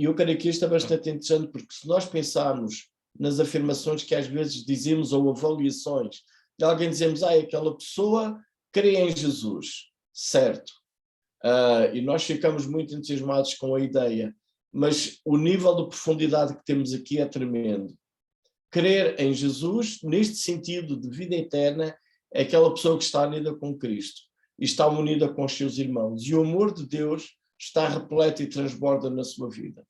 E eu creio que isto é bastante interessante, porque se nós pensarmos nas afirmações que às vezes dizemos ou avaliações de alguém, dizemos, aquela pessoa crê em Jesus, certo? E nós ficamos muito entusiasmados com a ideia, mas o nível de profundidade que temos aqui é tremendo. Crer em Jesus, neste sentido de vida eterna, é aquela pessoa que está unida com Cristo e está unida com os seus irmãos. E o amor de Deus está repleto e transborda na sua vida.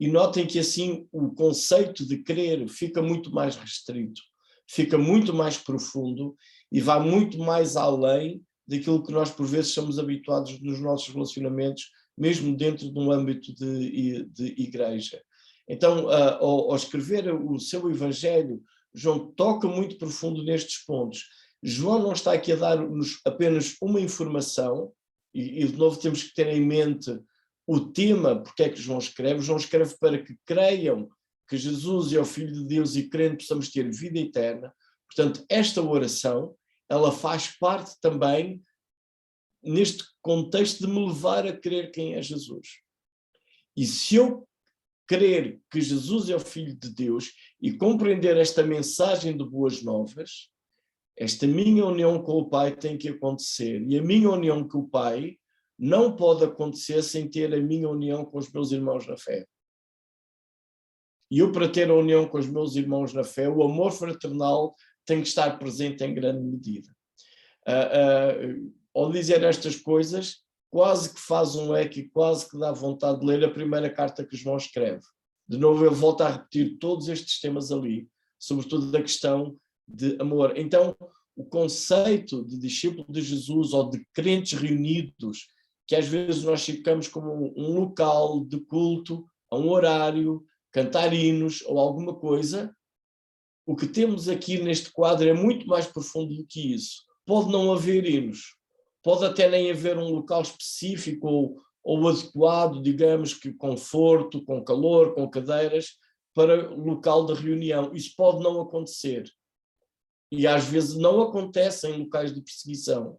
E notem que assim o conceito de crer fica muito mais restrito, fica muito mais profundo e vai muito mais além daquilo que nós por vezes somos habituados nos nossos relacionamentos, mesmo dentro de um âmbito de igreja. Então, ao escrever o seu Evangelho, João toca muito profundo nestes pontos. João não está aqui a dar-nos apenas uma informação, e de novo temos que ter em mente o tema, porque é que João escreve. João escreve para que creiam que Jesus é o Filho de Deus e crendo possamos ter vida eterna. Portanto, esta oração, ela faz parte também neste contexto de me levar a crer quem é Jesus. E se eu crer que Jesus é o Filho de Deus e compreender esta mensagem de boas novas, esta minha união com o Pai tem que acontecer. E a minha união com o Pai não pode acontecer sem ter a minha união com os meus irmãos na fé. E eu, para ter a união com os meus irmãos na fé, o amor fraternal tem que estar presente em grande medida. Ao dizer estas coisas, quase que faz um eco e quase que dá vontade de ler a primeira carta que João escreve. De novo, ele volta a repetir todos estes temas ali, sobretudo da questão de amor. Então, o conceito de discípulo de Jesus ou de crentes reunidos, que às vezes nós ficamos como um local de culto, a um horário, cantar hinos ou alguma coisa, o que temos aqui neste quadro é muito mais profundo do que isso. Pode não haver hinos, pode até nem haver um local específico ou adequado, digamos que conforto, com calor, com cadeiras, para local de reunião. Isso pode não acontecer. E às vezes não acontece em locais de perseguição.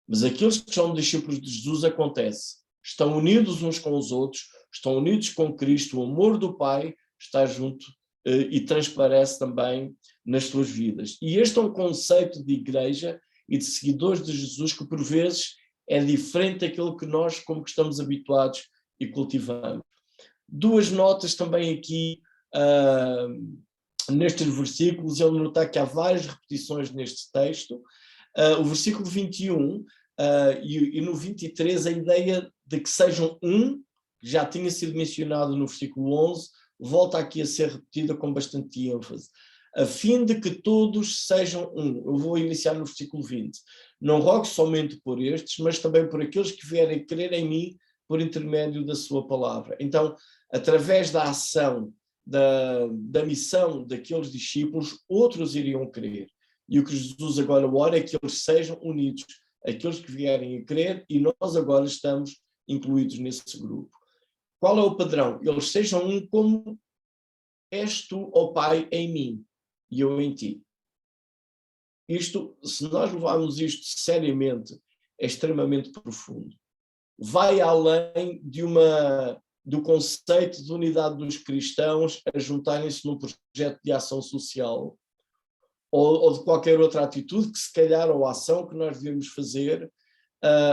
Mas aqueles que são discípulos de Jesus acontece. Estão unidos uns com os outros, estão unidos com Cristo, o amor do Pai está junto e transparece também nas suas vidas. E este é um conceito de igreja e de seguidores de Jesus que por vezes é diferente daquilo que nós, como que estamos habituados e cultivamos. Duas notas também aqui nestes versículos, ele notar que há várias repetições neste texto. O versículo 21 e no 23 a ideia de que sejam um, que já tinha sido mencionado no versículo 11, volta aqui a ser repetida com bastante ênfase. A fim de que todos sejam um. Eu vou iniciar no versículo 20. Não rogo somente por estes, mas também por aqueles que vierem crer em mim por intermédio da sua palavra. Então, através da ação, da missão daqueles discípulos, outros iriam crer. E o que Jesus agora ora é que eles sejam unidos, aqueles que vierem a crer, e nós agora estamos incluídos nesse grupo. Qual é o padrão? Eles sejam um como és tu, ó Pai, em mim, e eu em ti. Isto, se nós levarmos isto seriamente, é extremamente profundo. Vai além do conceito de unidade dos cristãos a juntarem-se num projeto de ação social ou de qualquer outra atitude que se calhar ou ação que nós devemos fazer,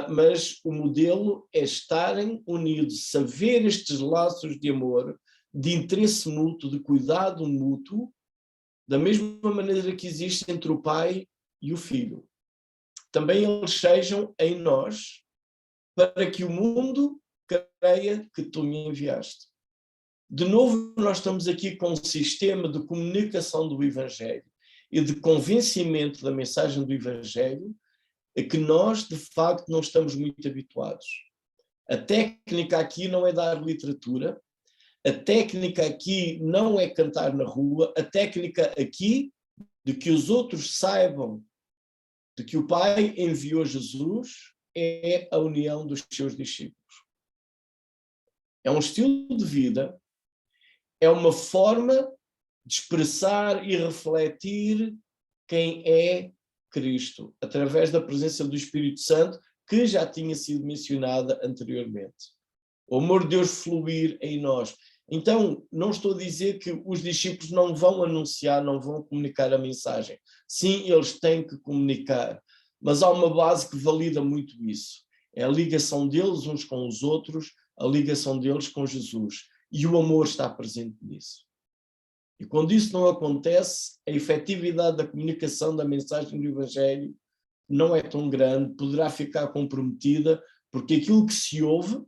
mas o modelo é estarem unidos, saber estes laços de amor, de interesse mútuo, de cuidado mútuo, da mesma maneira que existe entre o Pai e o Filho. Também eles sejam em nós, para que o mundo creia que tu me enviaste. De novo, nós estamos aqui com um sistema de comunicação do Evangelho e de convencimento da mensagem do Evangelho a que nós, de facto, não estamos muito habituados. A técnica aqui não é dar literatura, a técnica aqui não é cantar na rua, a técnica aqui de que os outros saibam de que o Pai enviou Jesus é a união dos seus discípulos. É um estilo de vida, é uma forma de expressar e refletir quem é Cristo, através da presença do Espírito Santo, que já tinha sido mencionada anteriormente. O amor de Deus fluir em nós. Então, não estou a dizer que os discípulos não vão anunciar, não vão comunicar a mensagem. Sim, eles têm que comunicar, mas há uma base que valida muito isso. É a ligação deles uns com os outros, a ligação deles com Jesus. E o amor está presente nisso. E quando isso não acontece, a efetividade da comunicação da mensagem do Evangelho não é tão grande, poderá ficar comprometida, porque aquilo que se ouve,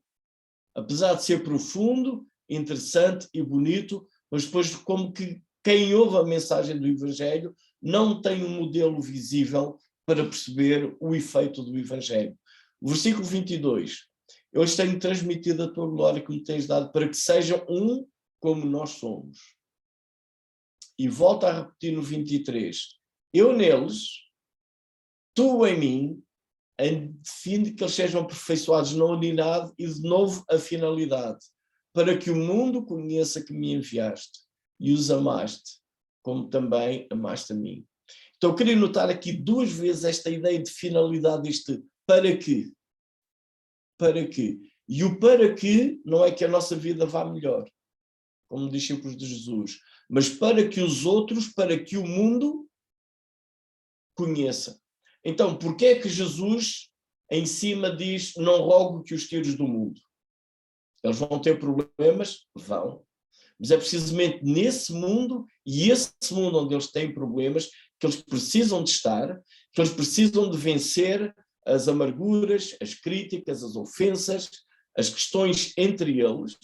apesar de ser profundo, interessante e bonito, mas depois como que quem ouve a mensagem do Evangelho não tem um modelo visível para perceber o efeito do Evangelho. O versículo 22. Eu os tenho transmitido a tua glória que me tens dado para que sejam um como nós somos. E volta a repetir no 23. Eu neles, tu em mim, a fim de que eles sejam aperfeiçoados na unidade e de novo a finalidade, para que o mundo conheça que me enviaste e os amaste, como também amaste a mim. Então eu queria notar aqui duas vezes esta ideia de finalidade, este para quê? Para quê? E o para quê não é que a nossa vida vá melhor, como discípulos de Jesus, mas para que os outros, para que o mundo conheça. Então, porquê é que Jesus em cima diz, não rogo que os tires do mundo? Eles vão ter problemas? Vão. Mas é precisamente nesse mundo, e esse mundo onde eles têm problemas, que eles precisam de estar, que eles precisam de vencer as amarguras, as críticas, as ofensas, as questões entre eles,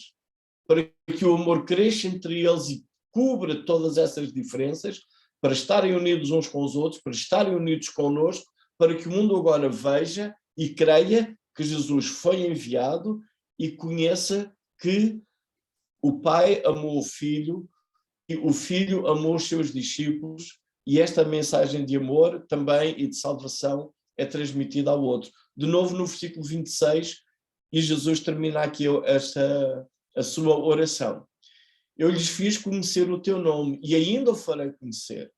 para que o amor cresça entre eles e cubra todas essas diferenças, para estarem unidos uns com os outros, para estarem unidos connosco, para que o mundo agora veja e creia que Jesus foi enviado e conheça que o Pai amou o Filho e o Filho amou os seus discípulos, e esta mensagem de amor também e de salvação é transmitida ao outro. De novo no versículo 26, e Jesus termina aqui a sua oração. Eu lhes fiz conhecer o teu nome e ainda o farei conhecer,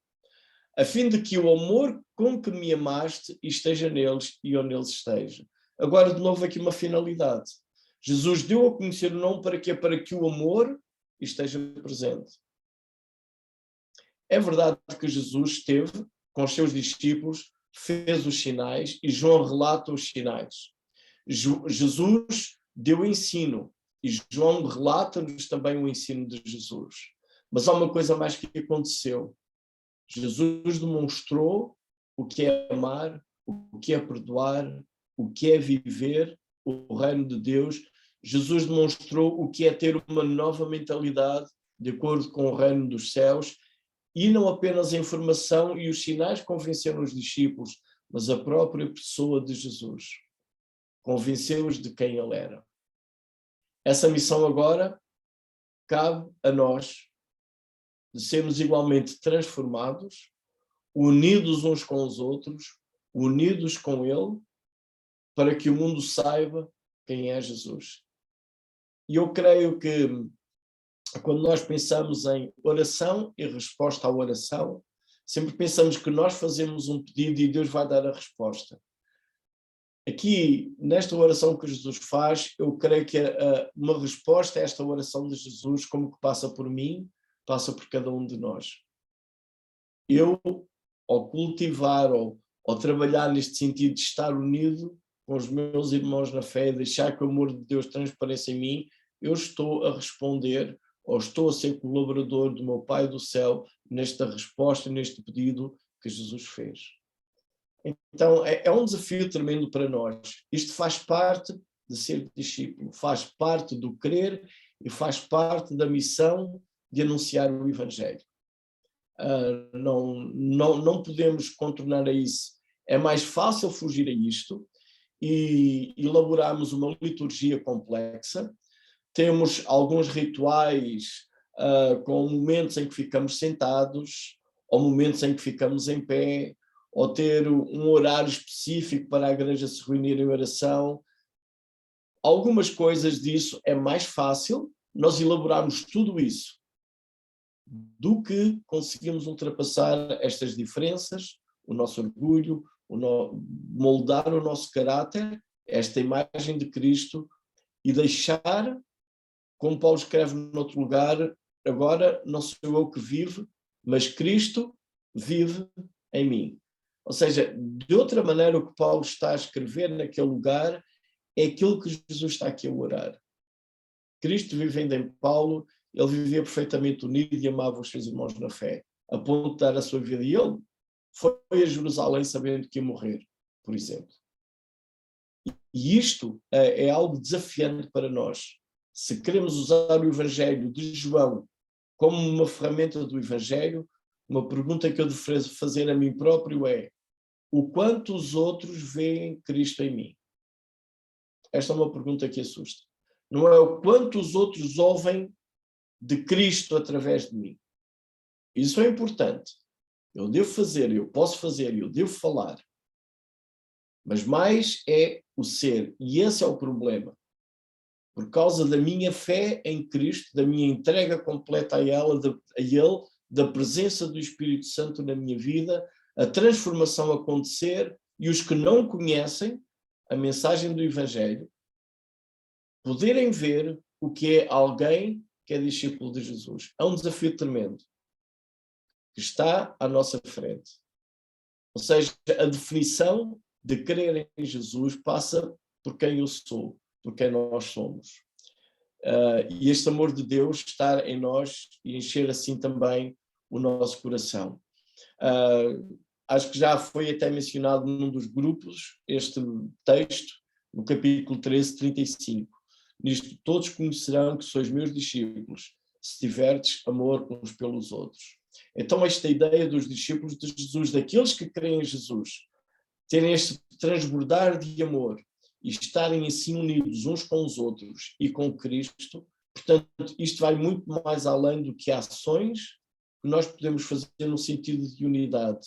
a fim de que o amor com que me amaste esteja neles e eu neles esteja. Agora, de novo, aqui uma finalidade. Jesus deu a conhecer o nome para quê? Para que o amor esteja presente. É verdade que Jesus esteve com os seus discípulos, fez os sinais, e João relata os sinais. Jesus deu ensino, e João relata-nos também o ensino de Jesus. Mas há uma coisa mais que aconteceu. Jesus demonstrou o que é amar, o que é perdoar, o que é viver o reino de Deus. Jesus demonstrou o que é ter uma nova mentalidade de acordo com o reino dos céus, e não apenas a informação e os sinais convenceram os discípulos, mas a própria pessoa de Jesus convenceu-os de quem ele era. Essa missão agora cabe a nós, de sermos igualmente transformados, unidos uns com os outros, unidos com ele, para que o mundo saiba quem é Jesus. E eu creio que quando nós pensamos em oração e resposta à oração, sempre pensamos que nós fazemos um pedido e Deus vai dar a resposta. Aqui, nesta oração que Jesus faz, eu creio que uma resposta a esta oração de Jesus, como que passa por mim, passa por cada um de nós. Eu, ao cultivar, ao trabalhar neste sentido de estar unido com os meus irmãos na fé, deixar que o amor de Deus transpareça em mim, eu estou a responder, ou estou a ser colaborador do meu Pai do céu nesta resposta, neste pedido que Jesus fez. Então, é um desafio tremendo para nós. Isto faz parte de ser discípulo, faz parte do crer e faz parte da missão de anunciar o Evangelho. Não podemos contornar a isso. É mais fácil fugir a isto e elaborarmos uma liturgia complexa. Temos alguns rituais com momentos em que ficamos sentados, ou momentos em que ficamos em pé, ou ter um horário específico para a igreja se reunir em oração. Algumas coisas disso é mais fácil nós elaborarmos tudo isso do que conseguimos ultrapassar estas diferenças, o nosso orgulho, moldar o nosso caráter, esta imagem de Cristo, e deixar, como Paulo escreve noutro lugar, agora não sou eu que vivo, mas Cristo vive em mim. Ou seja, de outra maneira, o que Paulo está a escrever naquele lugar é aquilo que Jesus está aqui a orar. Cristo vivendo em Paulo, ele vivia perfeitamente unido e amava os seus irmãos na fé, a ponto de dar a sua vida. E ele foi a Jerusalém sabendo que ia morrer, por exemplo. E isto é algo desafiante para nós. Se queremos usar o Evangelho de João como uma ferramenta do Evangelho, uma pergunta que eu devo fazer a mim próprio é: o quanto os outros veem Cristo em mim? Esta é uma pergunta que assusta. Não é o quanto os outros ouvem de Cristo através de mim. Isso é importante. Eu devo fazer, eu posso fazer, eu devo falar. Mas mais é o ser. E esse é o problema. Por causa da minha fé em Cristo, da minha entrega completa a Ele, da presença do Espírito Santo na minha vida, a transformação acontecer, e os que não conhecem a mensagem do Evangelho poderem ver o que é alguém que é discípulo de Jesus. É um desafio tremendo que está à nossa frente. Ou seja, a definição de crer em Jesus passa por quem eu sou, por quem nós somos. E este amor de Deus estar em nós e encher assim também o nosso coração. Acho que já foi até mencionado num dos grupos este texto, no capítulo 13, 35. Nisto todos conhecerão que sois meus discípulos, se tiverdes amor uns pelos outros. Então esta ideia dos discípulos de Jesus, daqueles que creem em Jesus, terem este transbordar de amor e estarem assim unidos uns com os outros e com Cristo, portanto isto vai muito mais além do que ações que nós podemos fazer no sentido de unidade.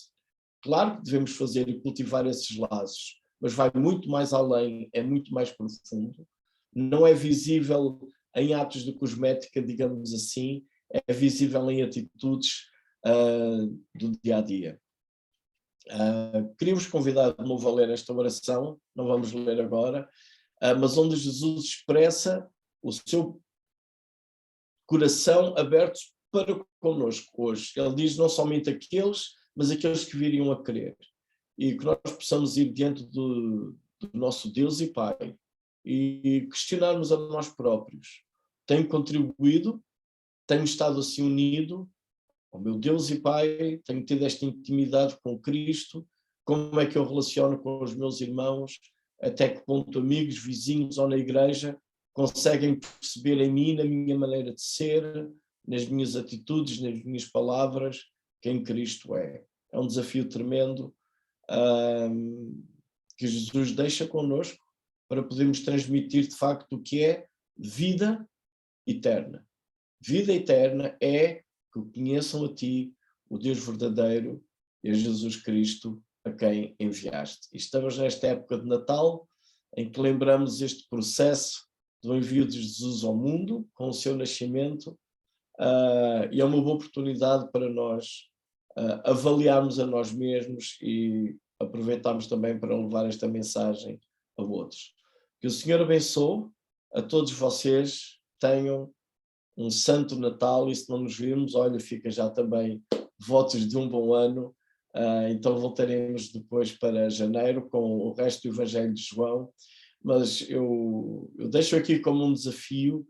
Claro que devemos fazer e cultivar esses laços, mas vai muito mais além, é muito mais profundo. Não é visível em atos de cosmética, digamos assim, é visível em atitudes do dia-a-dia. Queríamos convidar de novo a ler esta oração, não vamos ler agora, mas onde Jesus expressa o seu coração aberto para connosco hoje. Ele diz não somente aqueles, mas aqueles que viriam a crer. E que nós possamos ir diante do nosso Deus e Pai e questionarmos a nós próprios. Tenho contribuído? Tenho estado assim unido ao meu Deus e Pai? Tenho tido esta intimidade com Cristo? Como é que eu relaciono com os meus irmãos? Até que ponto amigos, vizinhos ou na igreja conseguem perceber em mim, na minha maneira de ser, nas minhas atitudes, nas minhas palavras, quem Cristo é? É um desafio tremendo que Jesus deixa connosco para podermos transmitir de facto o que é vida eterna. Vida eterna é que o conheçam a ti, o Deus verdadeiro, e a Jesus Cristo, a quem enviaste. E estamos nesta época de Natal, em que lembramos este processo do envio de Jesus ao mundo, com o seu nascimento, e é uma boa oportunidade para nós avaliarmos a nós mesmos e aproveitarmos também para levar esta mensagem a outros. Que o Senhor abençoe a todos vocês, tenham um santo Natal, e se não nos virmos, olha, fica já também votos de um bom ano. Então voltaremos depois para janeiro com o resto do Evangelho de João, mas eu deixo aqui como um desafio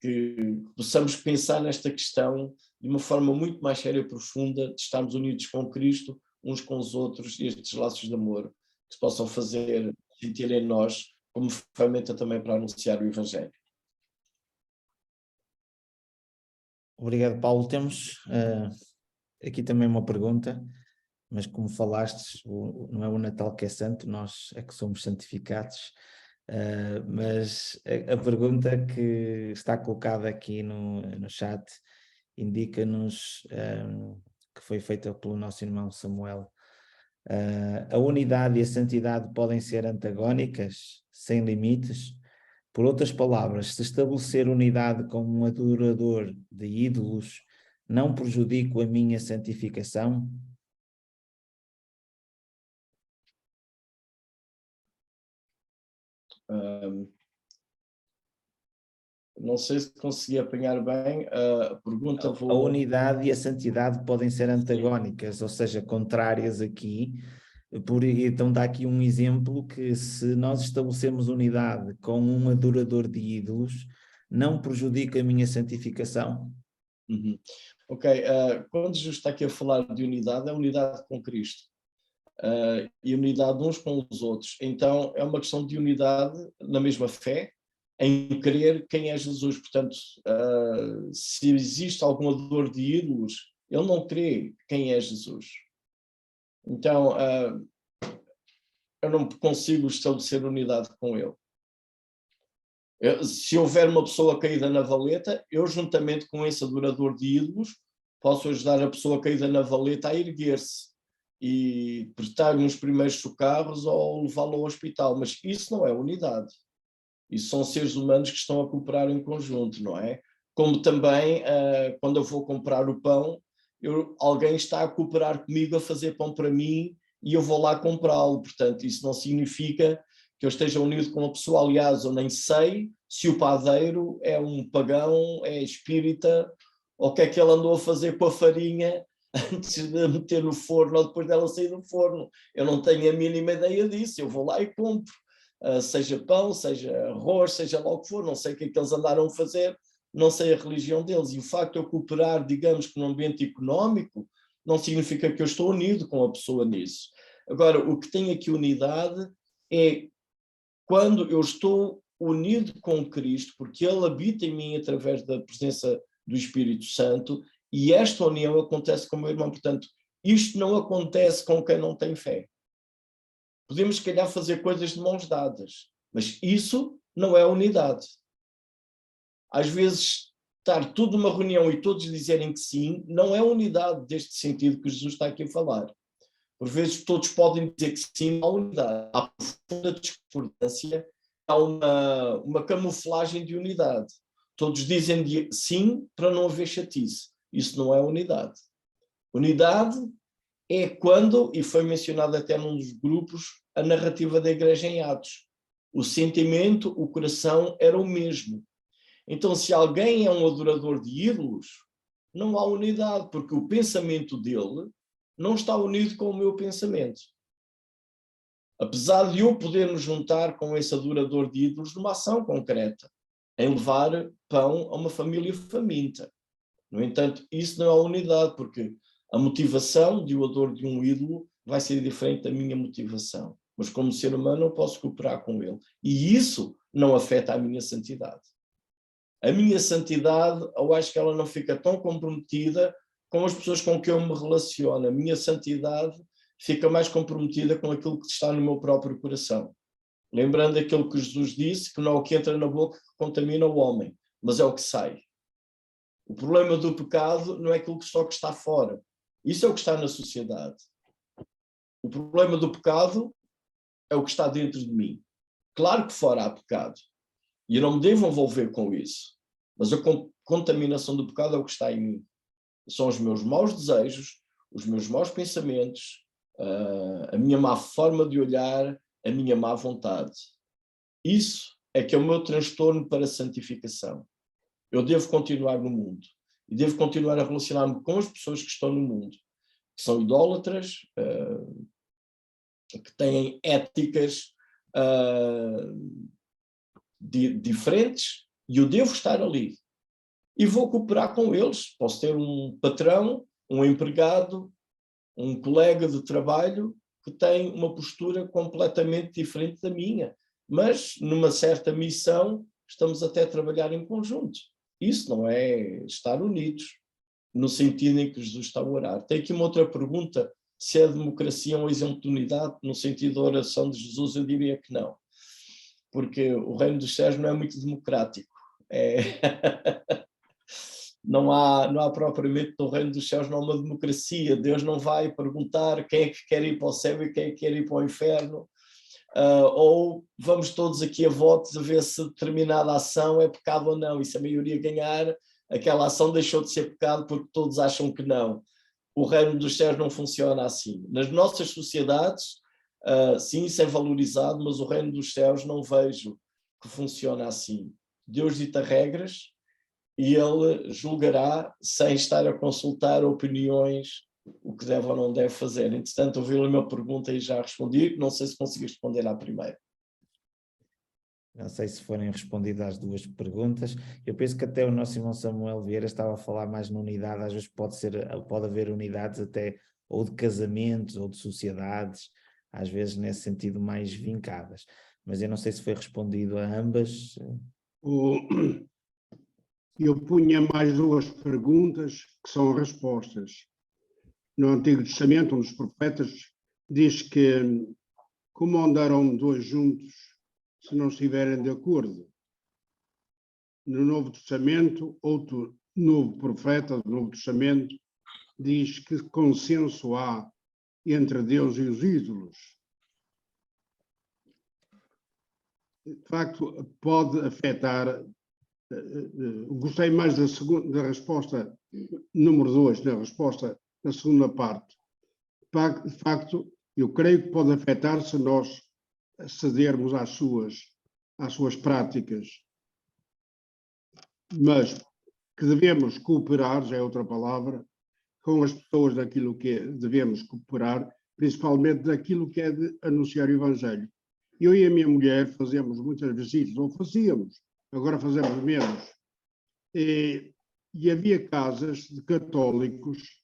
que possamos pensar nesta questão de uma forma muito mais séria e profunda, de estarmos unidos com Cristo, uns com os outros, e estes laços de amor que se possam fazer sentir em nós como ferramenta também para anunciar o Evangelho. Obrigado, Paulo. Temos aqui também uma pergunta, mas como falaste, não é o Natal que é santo, nós é que somos santificados. Mas a pergunta que está colocada aqui no chat indica-nos que foi feita pelo nosso irmão Samuel. A unidade e a santidade podem ser antagónicas, sem limites? Por outras palavras, se estabelecer unidade com um adorador de ídolos, não prejudico a minha santificação? Não sei se consegui apanhar bem a pergunta. A unidade e a santidade podem ser antagónicas, ou seja, contrárias aqui. Então dá aqui um exemplo que se nós estabelecemos unidade com um adorador de ídolos, não prejudica a minha santificação? Uhum. Ok, quando Jesus está aqui a falar de unidade, é unidade com Cristo. E unidade uns com os outros. Então é uma questão de unidade na mesma fé, em crer quem é Jesus. Portanto, se existe algum adorador de ídolos, ele não crê quem é Jesus. Então, eu não consigo estabelecer unidade com ele. Se houver uma pessoa caída na valeta, eu, juntamente com esse adorador de ídolos, posso ajudar a pessoa caída na valeta a erguer-se e prestar-lhe uns primeiros socorros ou levá-lo ao hospital. Mas isso não é unidade. Isso são seres humanos que estão a cooperar em conjunto, não é? Como também, quando eu vou comprar o pão, alguém está a cooperar comigo a fazer pão para mim e eu vou lá comprá-lo. Portanto, isso não significa que eu esteja unido com uma pessoa. Aliás, eu nem sei se o padeiro é um pagão, é espírita, ou o que é que ele andou a fazer com a farinha antes de meter no forno ou depois dela sair do forno. Eu não tenho a mínima ideia disso. Eu vou lá e compro. Seja pão, seja arroz, seja lá o que for, não sei o que é que eles andaram a fazer, não sei a religião deles. E o facto de eu cooperar, digamos que num ambiente económico, não significa que eu estou unido com a pessoa nisso. Agora, o que tem aqui unidade é quando eu estou unido com Cristo, porque Ele habita em mim através da presença do Espírito Santo, e esta união acontece com o meu irmão. Portanto, isto não acontece com quem não tem fé. Podemos, se calhar, fazer coisas de mãos dadas, mas isso não é unidade. Às vezes, estar tudo numa reunião e todos dizerem que sim, não é unidade deste sentido que Jesus está aqui a falar. Por vezes, todos podem dizer que sim, há unidade. Há profunda discordância, há uma camuflagem de unidade. Todos dizem sim para não haver chatice. Isso não é unidade. Unidade é quando, e foi mencionado até num dos grupos, a narrativa da igreja em Atos. O sentimento, o coração era o mesmo. Então, se alguém é um adorador de ídolos, não há unidade, porque o pensamento dele não está unido com o meu pensamento. Apesar de eu poder me juntar com esse adorador de ídolos numa ação concreta, em levar pão a uma família faminta. No entanto, isso não é unidade, porque a motivação de o adoro de um ídolo vai ser diferente da minha motivação. Mas como ser humano eu posso cooperar com ele. E isso não afeta a minha santidade. A minha santidade, eu acho que ela não fica tão comprometida com as pessoas com que eu me relaciono. A minha santidade fica mais comprometida com aquilo que está no meu próprio coração. Lembrando aquilo que Jesus disse, que não é o que entra na boca que contamina o homem, mas é o que sai. O problema do pecado não é aquilo que só que está fora. Isso é o que está na sociedade. O problema do pecado é o que está dentro de mim. Claro que fora há pecado. E eu não me devo envolver com isso. Mas a contaminação do pecado é o que está em mim. São os meus maus desejos, os meus maus pensamentos, a minha má forma de olhar, a minha má vontade. Isso é que é o meu transtorno para a santificação. Eu devo continuar no mundo. E devo continuar a relacionar-me com as pessoas que estão no mundo, que são idólatras, que têm éticas diferentes, e eu devo estar ali. E vou cooperar com eles. Posso ter um patrão, um empregado, um colega de trabalho que tem uma postura completamente diferente da minha. mas numa certa missão estamos até a trabalhar em conjunto. Isso não é estar unidos, no sentido em que Jesus está a orar. Tem aqui uma outra pergunta, se a democracia é um exemplo de unidade, no sentido da oração de Jesus, eu diria que não. Porque o reino dos céus não é muito democrático. Não há propriamente no reino dos céus, não há uma democracia. Deus não vai perguntar quem é que quer ir para o céu e quem é que quer ir para o inferno. Ou vamos todos aqui a votos a ver se determinada ação é pecado ou não. E se a maioria ganhar, aquela ação deixou de ser pecado porque todos acham que não. O reino dos céus não funciona assim. Nas nossas sociedades, sim, isso é valorizado, mas o reino dos céus não vejo que funciona assim. Deus dita regras e ele julgará sem estar a consultar opiniões, o que deve ou não deve fazer. Entretanto, ouvi a minha pergunta e já respondi, não sei se consegui responder à primeira. Não sei se forem respondidas as duas perguntas. Eu penso que até o nosso irmão Samuel Vieira estava a falar mais na unidade, às vezes pode haver unidades até ou de casamentos ou de sociedades, às vezes nesse sentido mais vincadas. Mas eu não sei se foi respondido a ambas. Eu punha mais duas perguntas que são respostas. No Antigo Testamento, um dos profetas diz que como andarão dois juntos se não estiverem de acordo? No Novo Testamento, outro novo profeta do Novo Testamento diz que consenso há entre Deus e os ídolos. De facto, pode afetar. Gostei mais da resposta número 2, da resposta da segunda parte. De facto, eu creio que pode afetar se nós cedermos às suas práticas. Mas que devemos cooperar, já é outra palavra, com as pessoas daquilo que devemos cooperar, principalmente daquilo que é de anunciar o Evangelho. Eu e a minha mulher fazemos muitas visitas, ou fazíamos, agora fazemos menos. E havia casas de católicos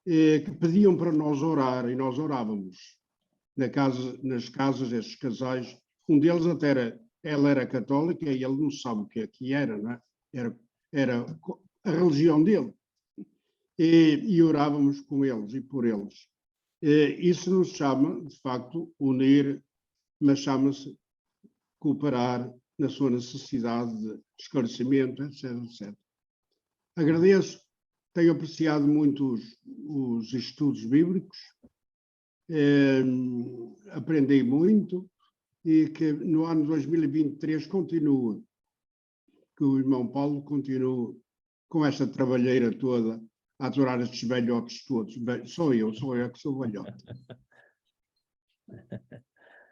que pediam para nós orar, e nós orávamos. Nas casas desses casais, um deles até ela era católica e ele não sabe o que é que era, não é? Era a religião dele. E orávamos com eles e por eles. Isso nos chama, de facto, unir, mas chama-se cooperar na sua necessidade de esclarecimento, etc, etc. Agradeço, tenho apreciado muito os estudos bíblicos, aprendi muito e que no ano 2023 continue, que o irmão Paulo continue com esta trabalheira toda a adorar estes velhotes todos. Sou eu que sou velhote.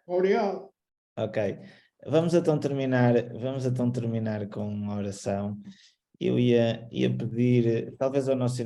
Obrigado. Ok. Vamos então terminar com uma oração. Eu ia pedir, talvez ao nosso